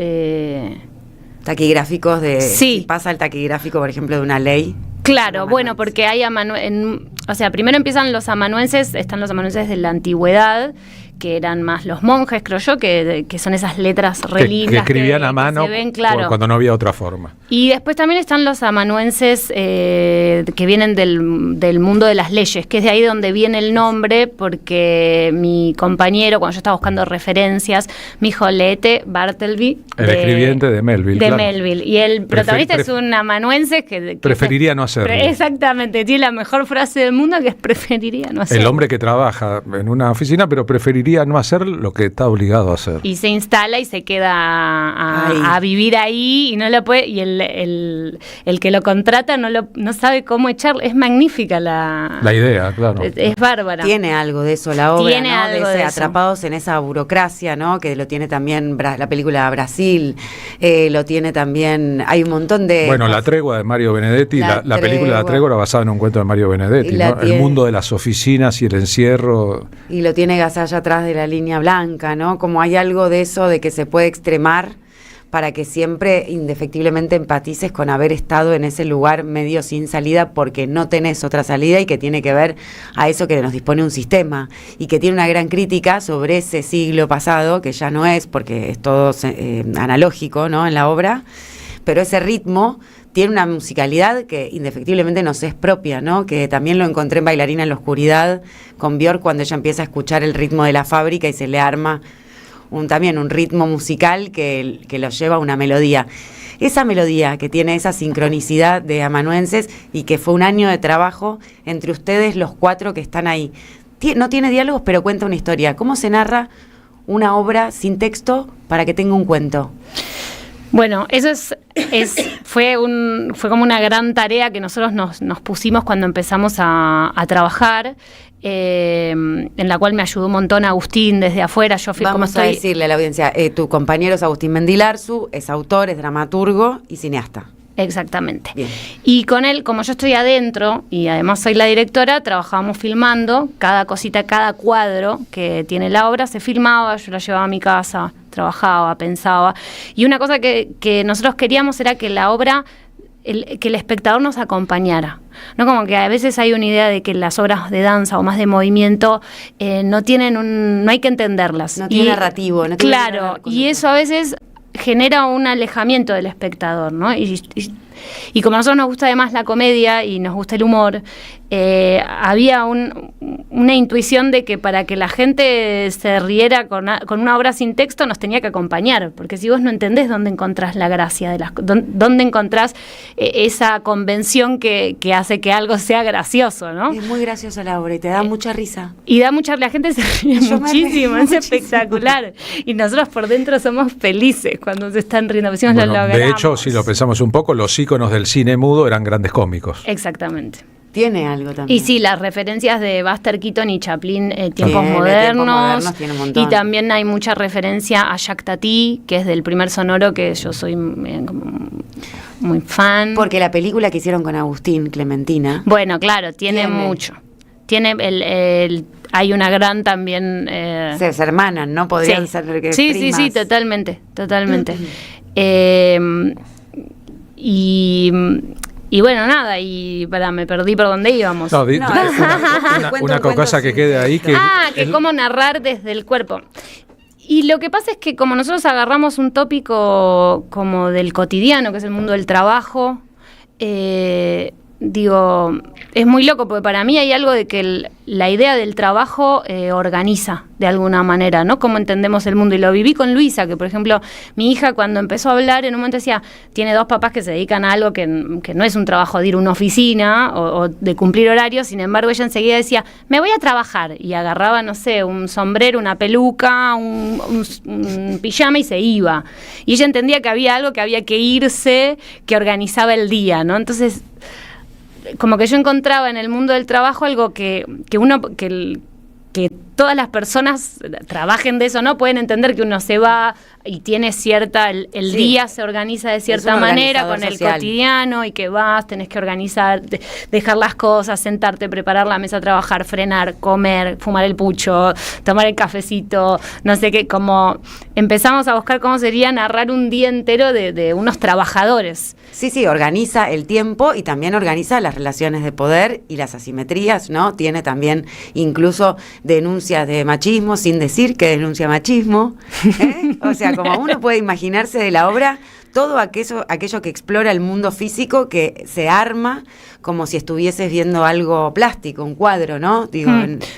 taquigráficos de... Sí. Si pasa el taquigráfico, por ejemplo, de una ley. Claro, bueno, porque hay o sea, primero empiezan los amanuenses, están los amanuenses de la antigüedad, que eran más los monjes, creo yo, que son esas letras re lindas que escribían a mano se ven, claro, cuando no había otra forma. Y después también están los amanuenses que vienen del mundo de las leyes, que es de ahí donde viene el nombre, porque mi compañero, cuando yo estaba buscando referencias, me dijo, léete Bartleby. El escribiente de Melville. De Melville. Y el protagonista es un amanuense que preferiría no hacerlo. Exactamente, tiene la mejor frase del mundo, que es preferiría no hacerlo. El hombre que trabaja en una oficina, pero preferiría no hacer lo que está obligado a hacer. Y se instala y se queda a vivir ahí y no lo puede, y el que lo contrata no sabe cómo echarlo. Es magnífica la idea, claro. Es bárbara. Tiene algo de eso la obra, tiene, ¿no? algo de atrapados en esa burocracia, ¿no? Que lo tiene también la película Brasil, lo tiene también, hay un montón de... Bueno, La Tregua de Mario Benedetti, la película La Tregua era basada en un cuento de Mario Benedetti, ¿no? El mundo de las oficinas y el encierro. Y lo tiene Gasalla atrás de la línea blanca, ¿no? Como hay algo de eso, de que se puede extremar para que siempre indefectiblemente empatices con haber estado en ese lugar medio sin salida porque no tenés otra salida, y que tiene que ver a eso que nos dispone un sistema, y que tiene una gran crítica sobre ese siglo pasado, que ya no es, porque es todo analógico, ¿no? En la obra, pero ese ritmo tiene una musicalidad que indefectiblemente nos es propia, ¿no? Que también lo encontré en Bailarina en la Oscuridad con Björk, cuando ella empieza a escuchar el ritmo de la fábrica y se le arma también un ritmo musical que lo lleva a una melodía. Esa melodía que tiene esa sincronicidad de amanuenses, y que fue un año de trabajo entre ustedes los 4 que están ahí. No tiene diálogos, pero cuenta una historia. ¿Cómo se narra una obra sin texto para que tenga un cuento? Bueno, eso fue como una gran tarea que nosotros nos pusimos cuando empezamos a trabajar, en la cual me ayudó un montón Agustín desde afuera. Yo fui Vamos a decirle a la audiencia, tu compañero es Agustín Mendilarzu, es autor, es dramaturgo y cineasta. Exactamente. Bien. Y con él, como yo estoy adentro y además soy la directora, trabajábamos filmando cada cosita, cada cuadro que tiene la obra, se filmaba, yo la llevaba a mi casa, trabajaba, pensaba. Y una cosa que nosotros queríamos era que la obra, que el espectador nos acompañara. No, como que a veces hay una idea de que las obras de danza o más de movimiento no hay que entenderlas. No tiene narrativo. No tiene claro, y eso a veces genera un alejamiento del espectador, ¿no? Y como a nosotros nos gusta además la comedia y nos gusta el humor, había una intuición de que para que la gente se riera con una obra sin texto nos tenía que acompañar, porque si vos no entendés dónde encontrás la gracia, dónde encontrás esa convención que hace que algo sea gracioso, ¿no? Es muy graciosa la obra y te da mucha risa. Y la gente se ríe muchísimo, es espectacular. Y nosotros por dentro somos felices cuando se están riendo. Decimos, bueno, lo logramos. de hecho, si lo pensamos un poco, los íconos del cine mudo eran grandes cómicos. Exactamente. Tiene algo también. Y sí, las referencias de Buster Keaton y Chaplin, tiempos modernos, tiene un montón. y también hay mucha referencia a Jacques Tati, que es del primer sonoro, que yo soy muy fan. Porque la película que hicieron con Agustín, Clementina. Bueno, claro, tiene mucho. Tiene hay una gran también... Se hermanan, ¿no? Podrían ser primas. Sí, totalmente. Y bueno, nada, me perdí por dónde íbamos. Una cosa que quede ahí. Que cómo narrar desde el cuerpo. Y lo que pasa es que como nosotros agarramos un tópico como del cotidiano, que es el mundo del trabajo, digo, es muy loco, porque para mí hay algo de que la idea del trabajo organiza de alguna manera, ¿no? Cómo entendemos el mundo. Y lo viví con Luisa, que por ejemplo, mi hija cuando empezó a hablar, en un momento decía, tiene 2 papás que se dedican a algo que no es un trabajo de ir a una oficina o de cumplir horarios, sin embargo ella enseguida decía, me voy a trabajar, y agarraba, no sé, un sombrero, una peluca, un pijama y se iba. Y ella entendía que había algo que había que irse, que organizaba el día, ¿no? Entonces, como que yo encontraba en el mundo del trabajo algo que todas las personas trabajen de eso, ¿no? Pueden entender que uno se va y tiene cierta, el Sí. día se organiza de cierta manera con el social. cotidiano, y que vas, tenés que organizar, dejar las cosas, sentarte, preparar la mesa, trabajar, frenar, comer, fumar el pucho, tomar el cafecito, no sé qué, como empezamos a buscar cómo sería narrar un día entero de unos trabajadores. Sí, organiza el tiempo y también organiza las relaciones de poder y las asimetrías, ¿no? Tiene también incluso denuncias de machismo, sin decir que denuncia machismo, ¿eh? O sea, como uno puede imaginarse de la obra, todo aquello que explora el mundo físico, que se arma como si estuvieses viendo algo plástico, un cuadro, ¿no? Digo,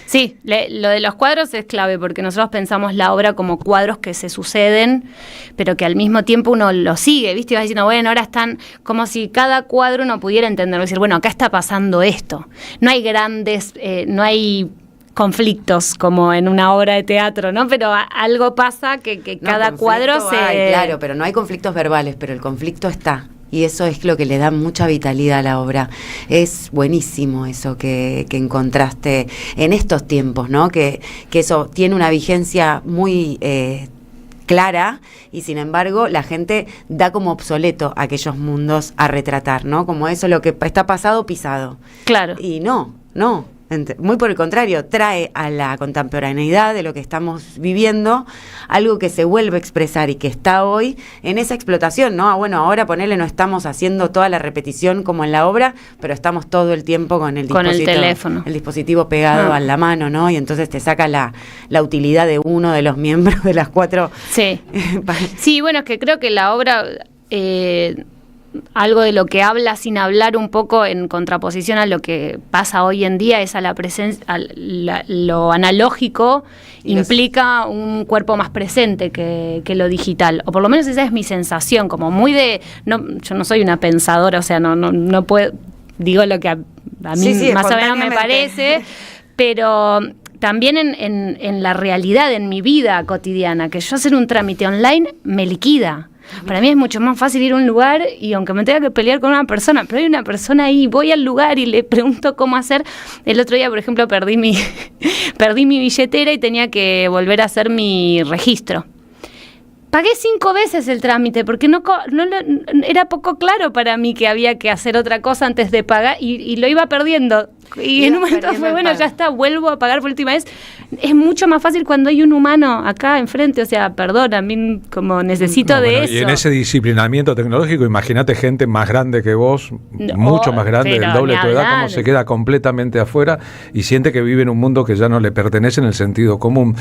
Sí, lo de los cuadros es clave, porque nosotros pensamos la obra como cuadros que se suceden, pero que al mismo tiempo uno lo sigue, ¿viste? Y vas diciendo, bueno, ahora están como si cada cuadro uno pudiera entender, decir, bueno, acá está pasando esto. No hay grandes, no hay conflictos como en una obra de teatro, ¿no? Pero algo pasa que no, cada cuadro se... hay, claro, pero no hay conflictos verbales, pero el conflicto está. Y eso es lo que le da mucha vitalidad a la obra. Es buenísimo eso que encontraste en estos tiempos, ¿no? Que eso tiene una vigencia muy clara, y sin embargo la gente da como obsoleto aquellos mundos a retratar, ¿no? Como eso, lo que está pasado, pisado. Claro. Y no. Muy por el contrario, trae a la contemporaneidad de lo que estamos viviendo algo que se vuelve a expresar y que está hoy en esa explotación, ¿no? Bueno, ahora ponele, no estamos haciendo toda la repetición como en la obra, pero estamos todo el tiempo con el teléfono, el dispositivo pegado a la mano, ¿no? Y entonces te saca la utilidad de uno de los miembros de las 4. Sí. Sí, bueno, es que creo que la obra... algo de lo que habla sin hablar un poco en contraposición a lo que pasa hoy en día es a la presencia, lo analógico implica un cuerpo más presente que lo digital, o por lo menos esa es mi sensación, como muy de, yo no soy una pensadora, o sea, no puedo, digo lo que a mí más o menos me parece, pero también en la realidad, en mi vida cotidiana, que yo hacer un trámite online me liquida. Para mí es mucho más fácil ir a un lugar y aunque me tenga que pelear con una persona, pero hay una persona ahí, voy al lugar y le pregunto cómo hacer. El otro día, por ejemplo, perdí mi billetera y tenía que volver a hacer mi registro. Pagué 5 veces el trámite porque no era poco claro para mí que había que hacer otra cosa antes de pagar y lo iba perdiendo. Y en un momento fue, bueno, ya está, vuelvo a pagar por última vez. Es mucho más fácil cuando hay un humano acá enfrente, o sea, perdón, a mí como necesito de eso. Y en ese disciplinamiento tecnológico, imagínate gente más grande que vos, mucho más grande, del doble de tu edad, como se queda completamente afuera y siente que vive en un mundo que ya no le pertenece en el sentido común.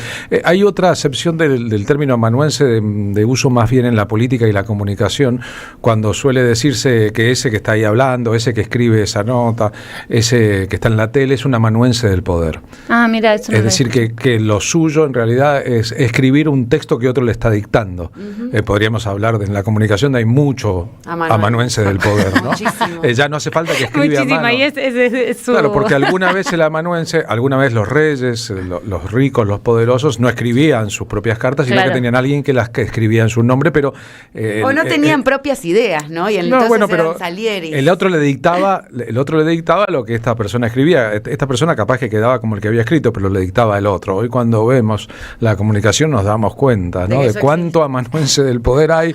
Hay otra acepción del término amanuense de uso más bien en la política y la comunicación, cuando suele decirse que ese que está ahí hablando, ese que escribe esa nota, ese que está en la tele, es un amanuense del poder. Ah, mira, eso es decir, que lo suyo en realidad es escribir un texto que otro le está dictando. Podríamos hablar en la comunicación hay mucho amanuense del poder, ¿no? Ya no hace falta que escriba a mano. Es su... Claro, porque alguna vez el amanuense, alguna vez los reyes, los ricos, los poderosos, no escribían sus propias cartas, sino que tenían a alguien que escribía en su nombre, pero... o no tenían propias ideas, ¿no? Y entonces eran Salieris. El otro le dictaba lo que esta persona escribía. Esta persona capaz que quedaba como el que había escrito, pero le dictaba el otro. Hoy cuando vemos la comunicación nos damos cuenta, ¿no? De cuánto amanuense del poder hay.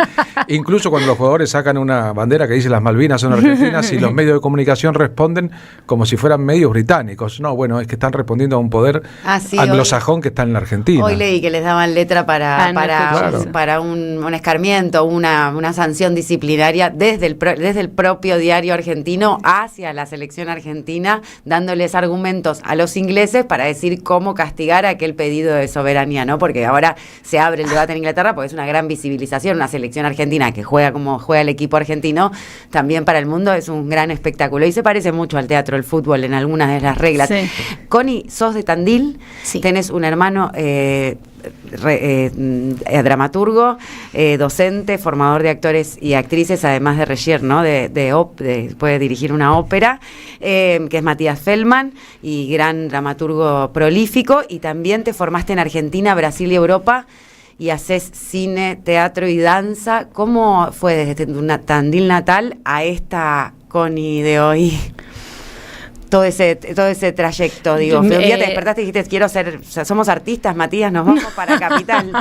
Incluso cuando los jugadores sacan una bandera que dice las Malvinas son argentinas y los medios de comunicación responden como si fueran medios británicos. No, bueno, es que están respondiendo a un poder anglosajón que está en la Argentina. Hoy leí que les daban letra para un escarmiento, una sanción disciplinaria desde el propio diario argentino hacia la selección argentina, dándoles argumentos a los ingleses para decir cómo castigar aquel pedido de soberanía, ¿no? Porque ahora se abre el debate en Inglaterra porque es una gran visibilización, una selección argentina que juega como juega el equipo argentino, también para el mundo es un gran espectáculo y se parece mucho al teatro, el fútbol en algunas de las reglas. Sí. Connie, sos de Tandil, tenés un hermano dramaturgo, docente, formador de actores y actrices, además de regier, ¿no? Puede dirigir una ópera, que es Matías Feldman, y gran dramaturgo prolífico, y también te formaste en Argentina, Brasil y Europa, y haces cine, teatro y danza. ¿Cómo fue desde tu Tandil natal a esta Connie de hoy? Todo ese trayecto, digo. Un día te despertaste y dijiste, quiero ser, o sea, somos artistas, Matías, nos vamos para Capital.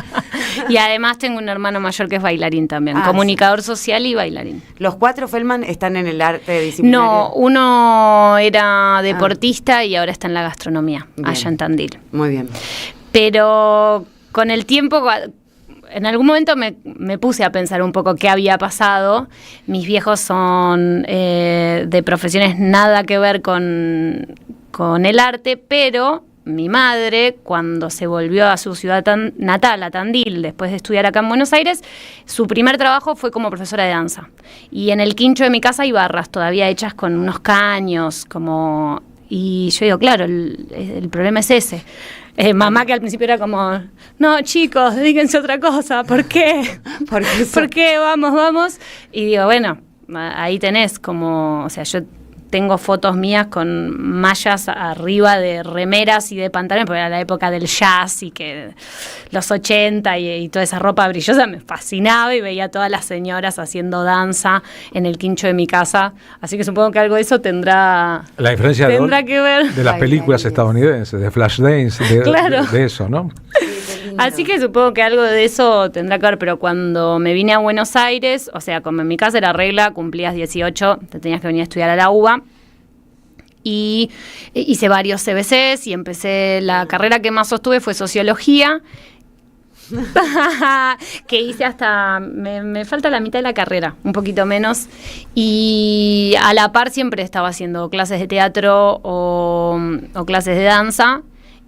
Y además tengo un hermano mayor que es bailarín también, comunicador social y bailarín. ¿Los 4 Feldman están en el arte disciplinario? No, uno era deportista y ahora está en la gastronomía, allá en Tandil. Muy bien. Pero con el tiempo, en algún momento me puse a pensar un poco qué había pasado. Mis viejos son de profesiones nada que ver con el arte, pero mi madre, cuando se volvió a su ciudad natal, a Tandil, después de estudiar acá en Buenos Aires, su primer trabajo fue como profesora de danza. Y en el quincho de mi casa hay barras todavía hechas con unos caños, y yo digo, claro, el problema es ese. Mamá, que al principio era como, no, chicos, dedíquense a otra cosa, ¿por qué? ¿Por qué? Vamos. Y digo, bueno, ahí tenés como, o sea, yo tengo fotos mías con mallas arriba de remeras y de pantalones, porque era la época del jazz y que los 80 y toda esa ropa brillosa me fascinaba y veía a todas las señoras haciendo danza en el quincho de mi casa. Así que supongo que algo de eso tendrá la influencia que ver de las películas estadounidenses, de Flashdance, claro. de eso, ¿no? Así que supongo que algo de eso tendrá que ver, pero cuando me vine a Buenos Aires, o sea, como en mi casa era regla, cumplías 18, te tenías que venir a estudiar a la UBA, y hice varios CBCs y empecé, la carrera que más sostuve fue sociología, que hice hasta, me falta la mitad de la carrera, un poquito menos, y a la par siempre estaba haciendo clases de teatro o clases de danza.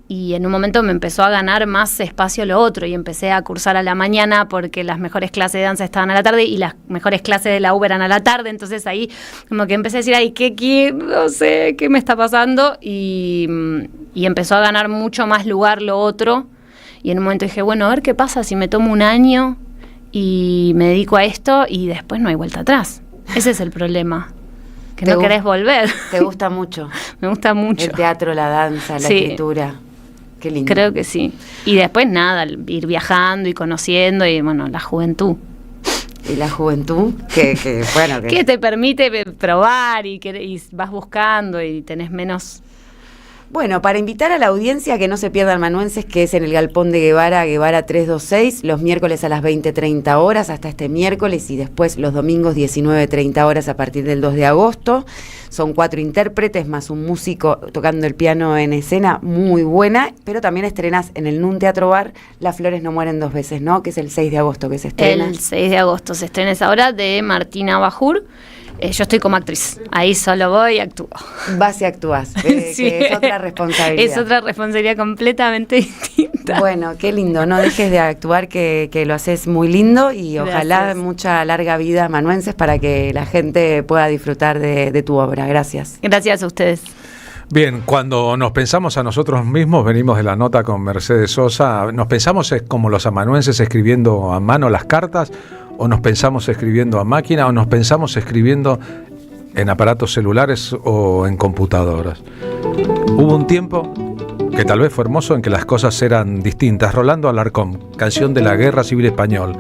Y en un momento me empezó a ganar más espacio lo otro y empecé a cursar a la mañana porque las mejores clases de danza estaban a la tarde y las mejores clases de la UBA eran a la tarde. Entonces ahí como que empecé a decir, ay, ¿qué? No sé, ¿qué me está pasando? Y empezó a ganar mucho más lugar lo otro. Y en un momento dije, bueno, a ver qué pasa si me tomo un año y me dedico a esto y después no hay vuelta atrás. Ese es el problema. Que no querés volver. ¿Te gusta mucho? Me gusta mucho. El teatro, la danza, la escritura. Qué lindo. Creo que sí. Y después nada, ir viajando y conociendo y bueno, la juventud. Y la juventud que te permite probar y vas buscando y tenés menos. Bueno, para invitar a la audiencia que no se pierdan Manuenses, que es en el Galpón de Guevara 326, los miércoles a las 20:30 horas, hasta este miércoles, y después los domingos 19:30 horas a partir del 2 de agosto. Son 4 intérpretes más un músico tocando el piano en escena, muy buena, pero también estrenas en el Nun Teatro Bar Las Flores no mueren dos veces, ¿no? Que es el 6 de agosto que se estrena. El 6 de agosto se estrena esa obra de Martina Bajur. Yo estoy como actriz, ahí solo voy y actúo. Vas y actúas, sí. Que es otra responsabilidad. Es otra responsabilidad completamente distinta. Bueno, qué lindo, no dejes de actuar, que lo haces muy lindo y ojalá mucha larga vida Manuenses para que la gente pueda disfrutar de tu obra. Gracias. Gracias a ustedes. Bien, cuando nos pensamos a nosotros mismos, venimos de la nota con Mercedes Sosa, ¿nos pensamos como los amanuenses escribiendo a mano las cartas? ¿O nos pensamos escribiendo a máquina? ¿O nos pensamos escribiendo en aparatos celulares o en computadoras? Hubo un tiempo que tal vez fue hermoso en que las cosas eran distintas. Rolando Alarcón, canción de la Guerra Civil Español.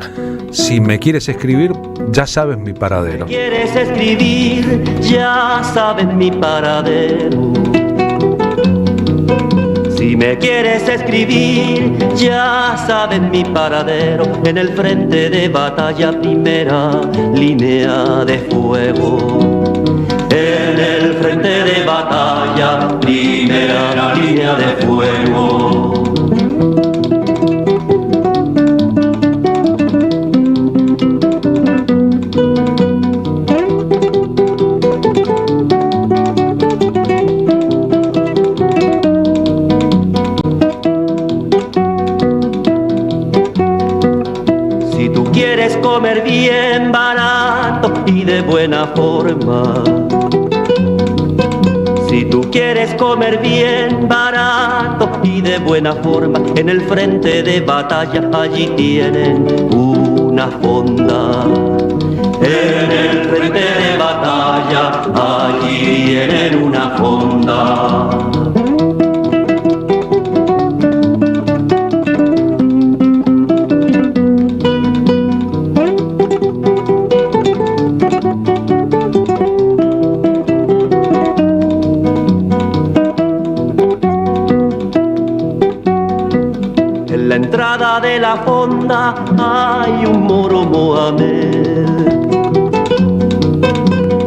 Si me quieres escribir, ya sabes mi paradero. Si quieres escribir, ya sabes mi paradero. Si me quieres escribir, ya sabes mi paradero. En el frente de batalla, primera línea de fuego. En el frente de batalla, primera línea de fuego. bien barato y de buena forma. Si tú quieres comer bien barato y de buena forma, en el frente de batalla allí tienen una fonda. En el frente de batalla allí tienen una fonda. En la entrada de la fonda hay un moro Mohamed.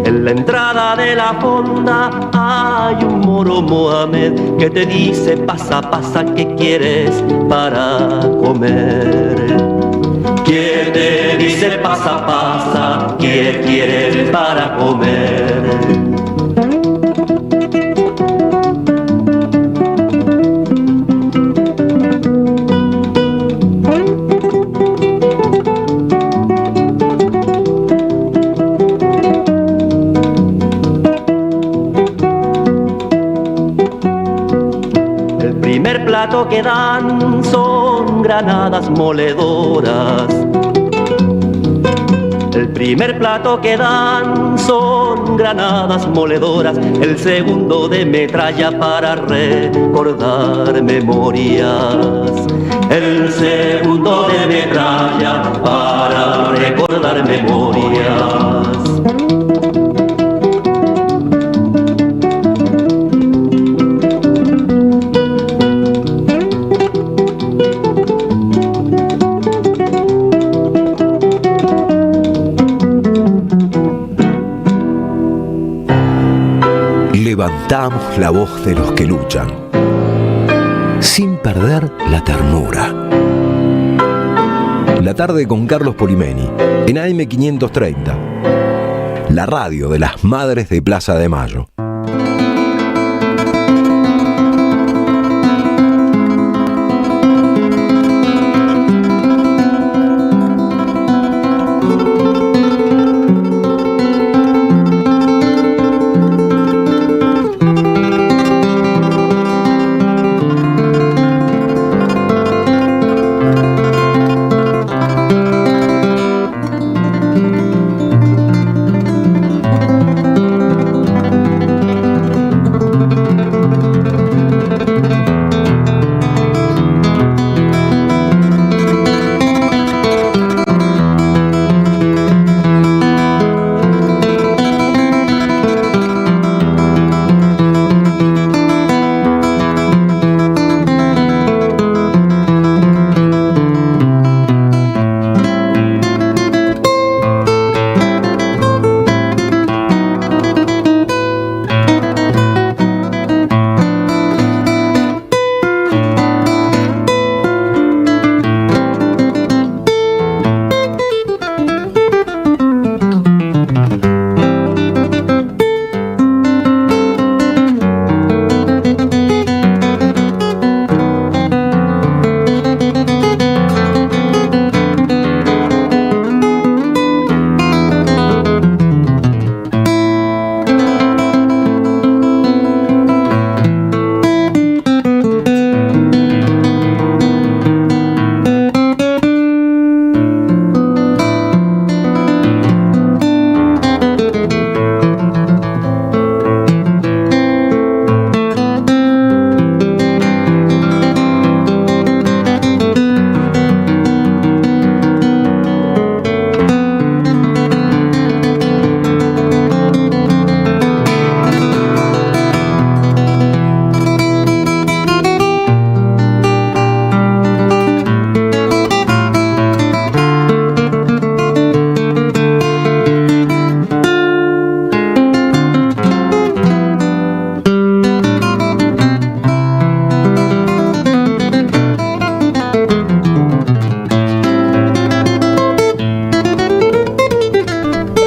En la entrada de la fonda hay un moro Mohamed que te dice pasa, pasa, ¿qué quieres para comer? ¿Quién te dice pasa, pasa, qué quieres para comer? El plato que dan son granadas moledoras. El primer plato que dan son granadas moledoras. El segundo de metralla para recordar memorias. El segundo de metralla para recordar memorias. Levantamos la voz de los que luchan, sin perder la ternura. La tarde con Carlos Polimeni, en AM 530, la radio de las Madres de Plaza de Mayo.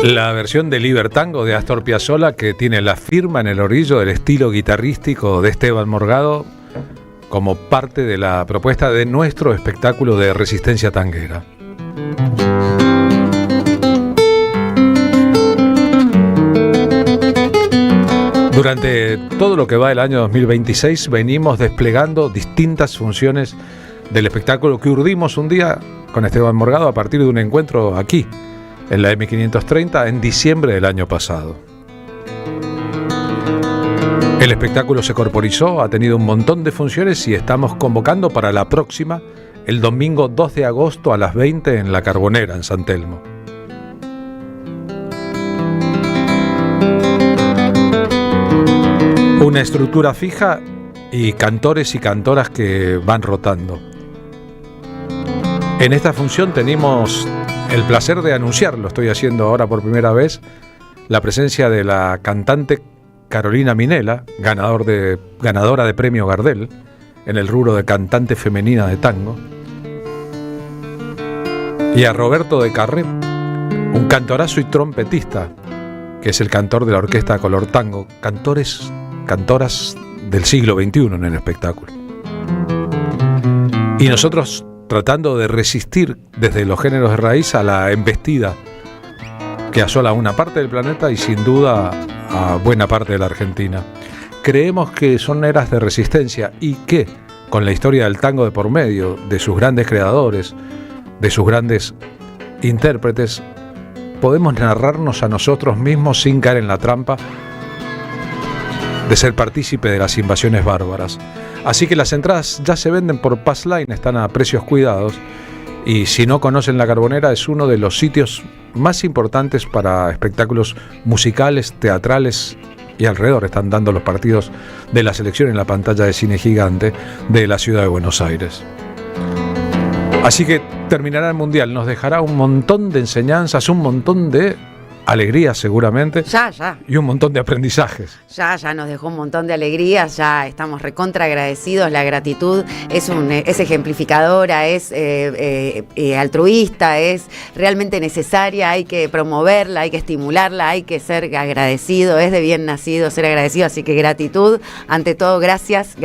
La versión de Libertango de Astor Piazzolla, que tiene la firma en el orillo del estilo guitarrístico de Esteban Morgado, como parte de la propuesta de nuestro espectáculo de resistencia tanguera. Durante todo lo que va del año 2026 venimos desplegando distintas funciones del espectáculo que urdimos un día con Esteban Morgado a partir de un encuentro aquí, en la M530, en diciembre del año pasado. El espectáculo se corporizó, ha tenido un montón de funciones y estamos convocando para la próxima, el domingo 2 de agosto a las 20 en La Carbonera, en San Telmo. Una estructura fija y cantores y cantoras que van rotando. En esta función tenemos el placer de anunciar, lo estoy haciendo ahora por primera vez, la presencia de la cantante Carolina Minela, ganadora de premio Gardel, en el rubro de cantante femenina de tango, y a Roberto de Carré, un cantorazo y trompetista, que es el cantor de la orquesta Color Tango, cantoras del siglo XXI en el espectáculo. Y nosotros tratando de resistir desde los géneros de raíz a la embestida que asola una parte del planeta y sin duda a buena parte de la Argentina. Creemos que son eras de resistencia y que, con la historia del tango de por medio, de sus grandes creadores, de sus grandes intérpretes, podemos narrarnos a nosotros mismos sin caer en la trampa de ser partícipe de las invasiones bárbaras. Así que las entradas ya se venden por Passline, están a precios cuidados, y si no conocen La Carbonera, es uno de los sitios más importantes para espectáculos musicales, teatrales y alrededor. Están dando los partidos de la selección en la pantalla de cine gigante de la ciudad de Buenos Aires. Así que terminará el Mundial, nos dejará un montón de enseñanzas, un montón de alegrías seguramente. Ya. Y un montón de aprendizajes. Ya nos dejó un montón de alegrías, ya estamos recontra agradecidos. La gratitud es ejemplificadora, es altruista, es realmente necesaria, hay que promoverla, hay que estimularla, hay que ser agradecido, es de bien nacido ser agradecido, así que gratitud, ante todo, gracias.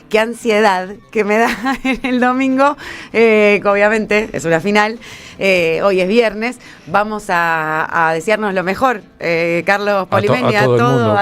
Qué ansiedad que me da el domingo, que obviamente es una final, hoy es viernes, vamos a desearnos lo mejor, Carlos Polimeni, a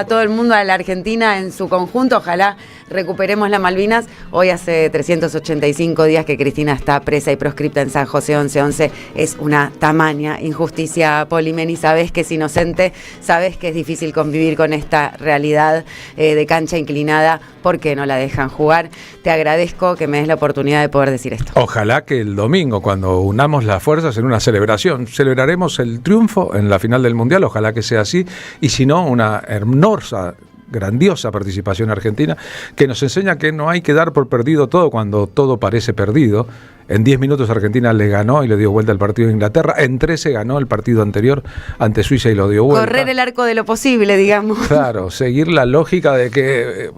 todo el mundo, a la Argentina en su conjunto. Ojalá recuperemos las Malvinas. Hoy hace 385 días que Cristina está presa y proscripta en San José 1111. Es una tamaña injusticia, Polimeni. Sabes que es inocente, sabes que es difícil convivir con esta realidad de cancha inclinada. ¿Por qué no la dejan jugar? Te agradezco que me des la oportunidad de poder decir esto. Ojalá que el domingo, cuando unamos las fuerzas en una celebración, celebraremos el triunfo en la final del Mundial, ojalá que sea así, y si no, una hermosa, grandiosa participación argentina que nos enseña que no hay que dar por perdido todo cuando todo parece perdido. En 10 minutos Argentina le ganó y le dio vuelta al partido de Inglaterra. En 13 ganó el partido anterior ante Suiza y lo dio vuelta. Correr el arco de lo posible, digamos. Claro, seguir la lógica de que,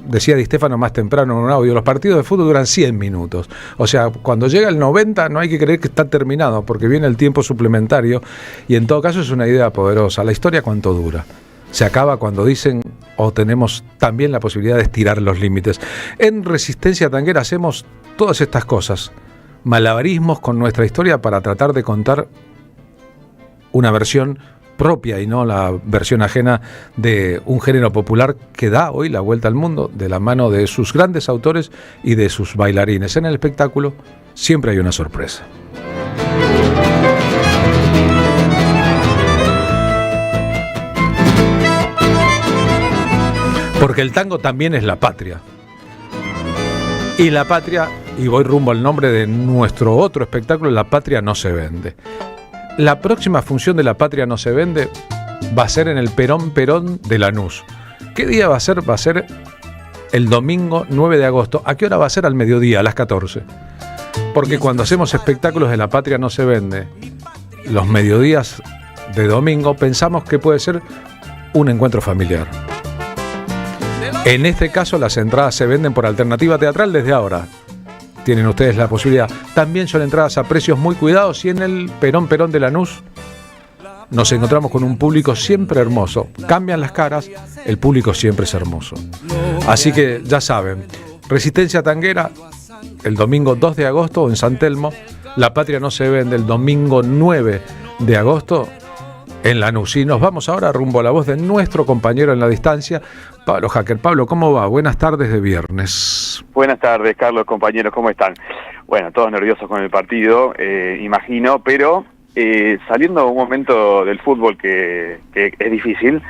decía Di Stéfano más temprano en un audio, los partidos de fútbol duran 100 minutos. O sea, cuando llega el 90 no hay que creer que está terminado, porque viene el tiempo suplementario y en todo caso es una idea poderosa. La historia, ¿cuánto dura? Se acaba cuando dicen, o tenemos también la posibilidad de estirar los límites. En Resistencia Tanguera hacemos todas estas cosas, malabarismos con nuestra historia para tratar de contar una versión propia y no la versión ajena de un género popular que da hoy la vuelta al mundo de la mano de sus grandes autores y de sus bailarines. En el espectáculo siempre hay una sorpresa. Porque el tango también es la patria. Y la patria, y voy rumbo al nombre de nuestro otro espectáculo, La Patria no se vende. La próxima función de La Patria no se vende va a ser en el Perón de Lanús. ¿Qué día va a ser? Va a ser el domingo 9 de agosto. ¿A qué hora va a ser? Al mediodía, a las 14. Porque cuando hacemos espectáculos de La Patria no se vende, los mediodías de domingo, pensamos que puede ser un encuentro familiar. En este caso las entradas se venden por alternativa teatral desde ahora. Tienen ustedes la posibilidad. También son entradas a precios muy cuidados y en el Perón de Lanús nos encontramos con un público siempre hermoso. Cambian las caras, el público siempre es hermoso. Así que ya saben, Resistencia Tanguera el domingo 2 de agosto en San Telmo. La Patria no se vende el domingo 9 de agosto en Lanús. Y nos vamos ahora rumbo a la voz de nuestro compañero en la distancia, Pablo Hacker. Pablo, ¿cómo va? Buenas tardes de viernes. Buenas tardes, Carlos, compañeros, ¿cómo están? Bueno, todos nerviosos con el partido, imagino, pero saliendo un momento del fútbol que es difícil,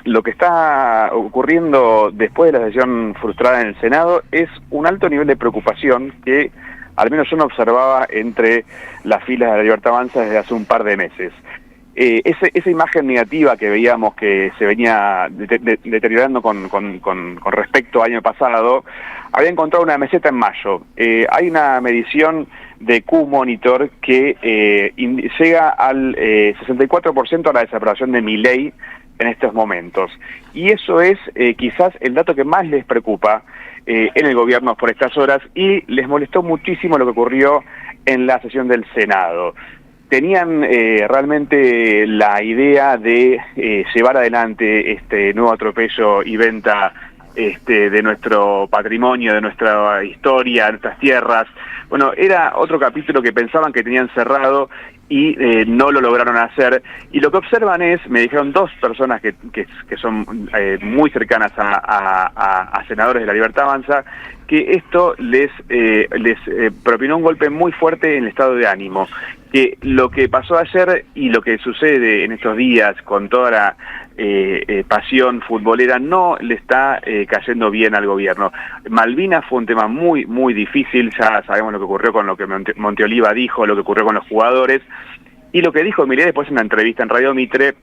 lo que está ocurriendo después de la decisión frustrada en el Senado es un alto nivel de preocupación que al menos yo no observaba entre las filas de la Libertad Avanza desde hace un par de meses. Esa imagen negativa que veíamos que se venía deteriorando con respecto al año pasado, había encontrado una meseta en mayo. Hay una medición de Q-Monitor que llega al 64% a la desaprobación de Milei en estos momentos. Y eso es quizás el dato que más les preocupa en el gobierno por estas horas, y les molestó muchísimo lo que ocurrió en la sesión del Senado. Tenían realmente la idea de llevar adelante este nuevo atropello y venta de nuestro patrimonio, de nuestra historia, de nuestras tierras. Bueno, era otro capítulo que pensaban que tenían cerrado y no lo lograron hacer. Y lo que observan es, me dijeron dos personas que son muy cercanas a senadores de la Libertad Avanza, que esto les propinó un golpe muy fuerte en el estado de ánimo. Que lo que pasó ayer y lo que sucede en estos días con toda la pasión futbolera no le está cayendo bien al gobierno. Malvinas fue un tema muy, muy difícil, ya sabemos lo que ocurrió con lo que Monteoliva dijo, lo que ocurrió con los jugadores, y lo que dijo Milei después en una entrevista en Radio Mitre,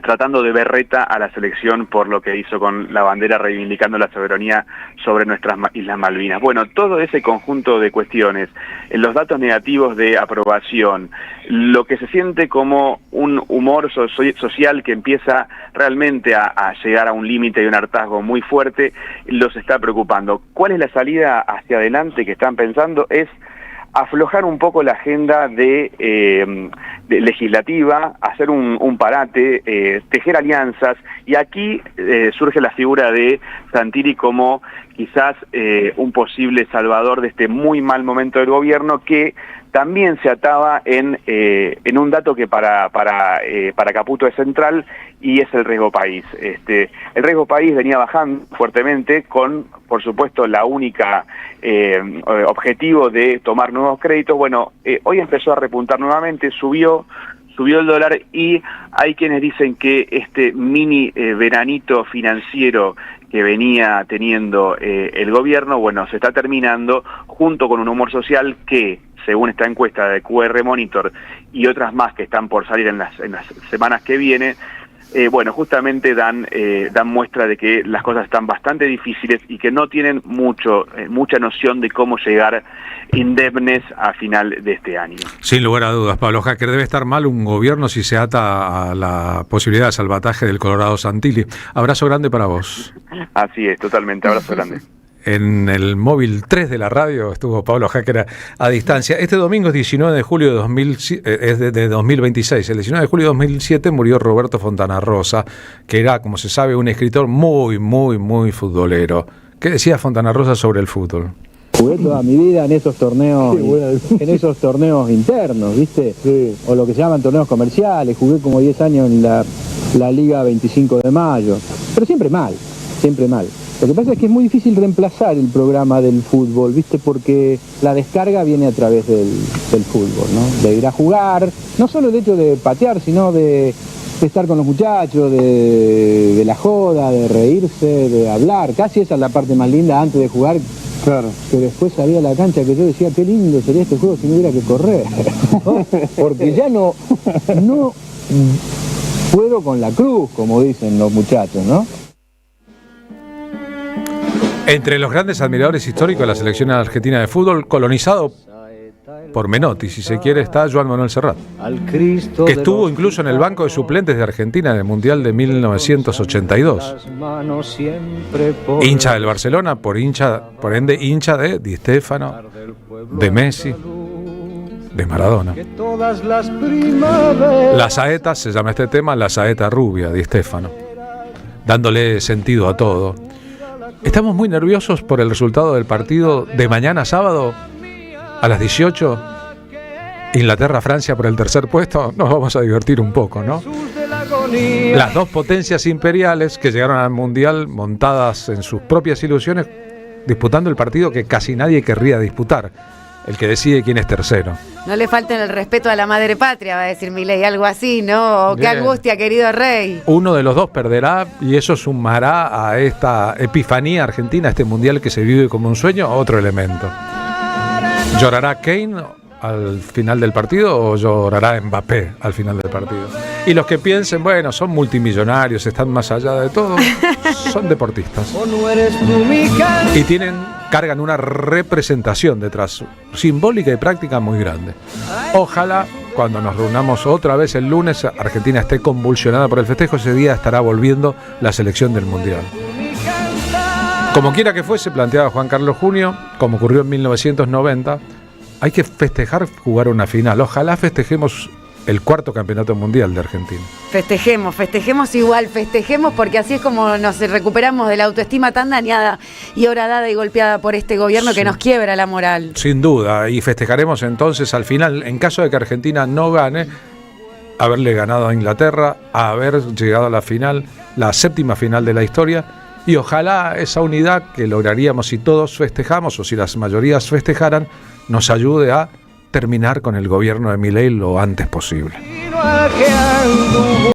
tratando de berreta a la selección por lo que hizo con la bandera reivindicando la soberanía sobre nuestras Islas Malvinas. Bueno, todo ese conjunto de cuestiones, los datos negativos de aprobación, lo que se siente como un humor social que empieza realmente a llegar a un límite y un hartazgo muy fuerte, los está preocupando. ¿Cuál es la salida hacia adelante que están pensando? Es aflojar un poco la agenda de legislativa, hacer un parate, tejer alianzas, y aquí surge la figura de Santilli como quizás un posible salvador de este muy mal momento del gobierno, que también se ataba en un dato que para Caputo es central, y es el riesgo país. El riesgo país venía bajando fuertemente con, por supuesto, la única objetivo de tomar nuevos créditos. Bueno, hoy empezó a repuntar nuevamente, subió el dólar, y hay quienes dicen que este mini veranito financiero que venía teniendo el gobierno, bueno, se está terminando, junto con un humor social que, según esta encuesta de QR Monitor y otras más que están por salir en las semanas que vienen, bueno, justamente dan muestra de que las cosas están bastante difíciles y que no tienen mucha noción de cómo llegar indemnes a final de este año. Sin lugar a dudas, Pablo Hacker, debe estar mal un gobierno si se ata a la posibilidad de salvataje del Colorado Santilli. Abrazo grande para vos. Así es, totalmente, abrazo grande. En el móvil 3 de la radio estuvo Pablo Hacker a distancia. Este domingo es 19 de julio de 2026. El 19 de julio de 2007 murió Roberto Fontana Rosa, que era, como se sabe, un escritor muy, muy, muy futbolero. ¿Qué decía Fontana Rosa sobre el fútbol? Jugué toda mi vida en esos torneos, en esos torneos internos, ¿viste? Sí. O lo que se llaman torneos comerciales. Jugué como 10 años en la Liga 25 de Mayo. Pero siempre mal, siempre mal. Lo que pasa es que es muy difícil reemplazar el programa del fútbol, ¿viste? Porque la descarga viene a través del fútbol, ¿no? De ir a jugar, no solo el hecho de patear, sino de estar con los muchachos, de la joda, de reírse, de hablar. Casi esa es la parte más linda antes de jugar. Claro. Que después salía a la cancha que yo decía, qué lindo sería este juego si no hubiera que correr. ¿No? Porque ya no puedo con la cruz, como dicen los muchachos, ¿no? Entre los grandes admiradores históricos de la selección argentina de fútbol, colonizado por Menotti, si se quiere, está Joan Manuel Serrat, que estuvo incluso en el banco de suplentes de Argentina en el Mundial de 1982. Hincha del Barcelona, por ende hincha de Di Stéfano, de Messi, de Maradona. La saeta, se llama este tema, la saeta rubia, Di Stéfano, dándole sentido a todo. Estamos muy nerviosos por el resultado del partido de mañana sábado a las 18 Inglaterra-Francia por el tercer puesto, nos vamos a divertir un poco, ¿no? Las dos potencias imperiales que llegaron al Mundial montadas en sus propias ilusiones, disputando el partido que casi nadie querría disputar, el que decide quién es tercero. No le falten el respeto a la madre patria, va a decir Milei, algo así, ¿no? Qué angustia, querido rey. Uno de los dos perderá y eso sumará a esta epifanía argentina, a este Mundial que se vive como un sueño, otro elemento. ¿Llorará Kane al final del partido o llorará Mbappé al final del partido? Y los que piensen, bueno, son multimillonarios, están más allá de todo, son deportistas. Y cargan una representación detrás, simbólica y práctica muy grande. Ojalá, cuando nos reunamos otra vez el lunes, Argentina esté convulsionada por el festejo, ese día estará volviendo la selección del Mundial. Como quiera que fuese, planteaba Juan Carlos Junio, como ocurrió en 1990, hay que festejar jugar una final. Ojalá festejemos el 4º campeonato mundial de Argentina. Festejemos igual, festejemos porque así es como nos recuperamos de la autoestima tan dañada y horadada y golpeada por este gobierno que nos quiebra la moral. Sin duda, y festejaremos entonces al final, en caso de que Argentina no gane, haberle ganado a Inglaterra, haber llegado a la final, la 7ª final de la historia, y ojalá esa unidad que lograríamos si todos festejamos o si las mayorías festejaran, nos ayude a terminar con el gobierno de Milei lo antes posible.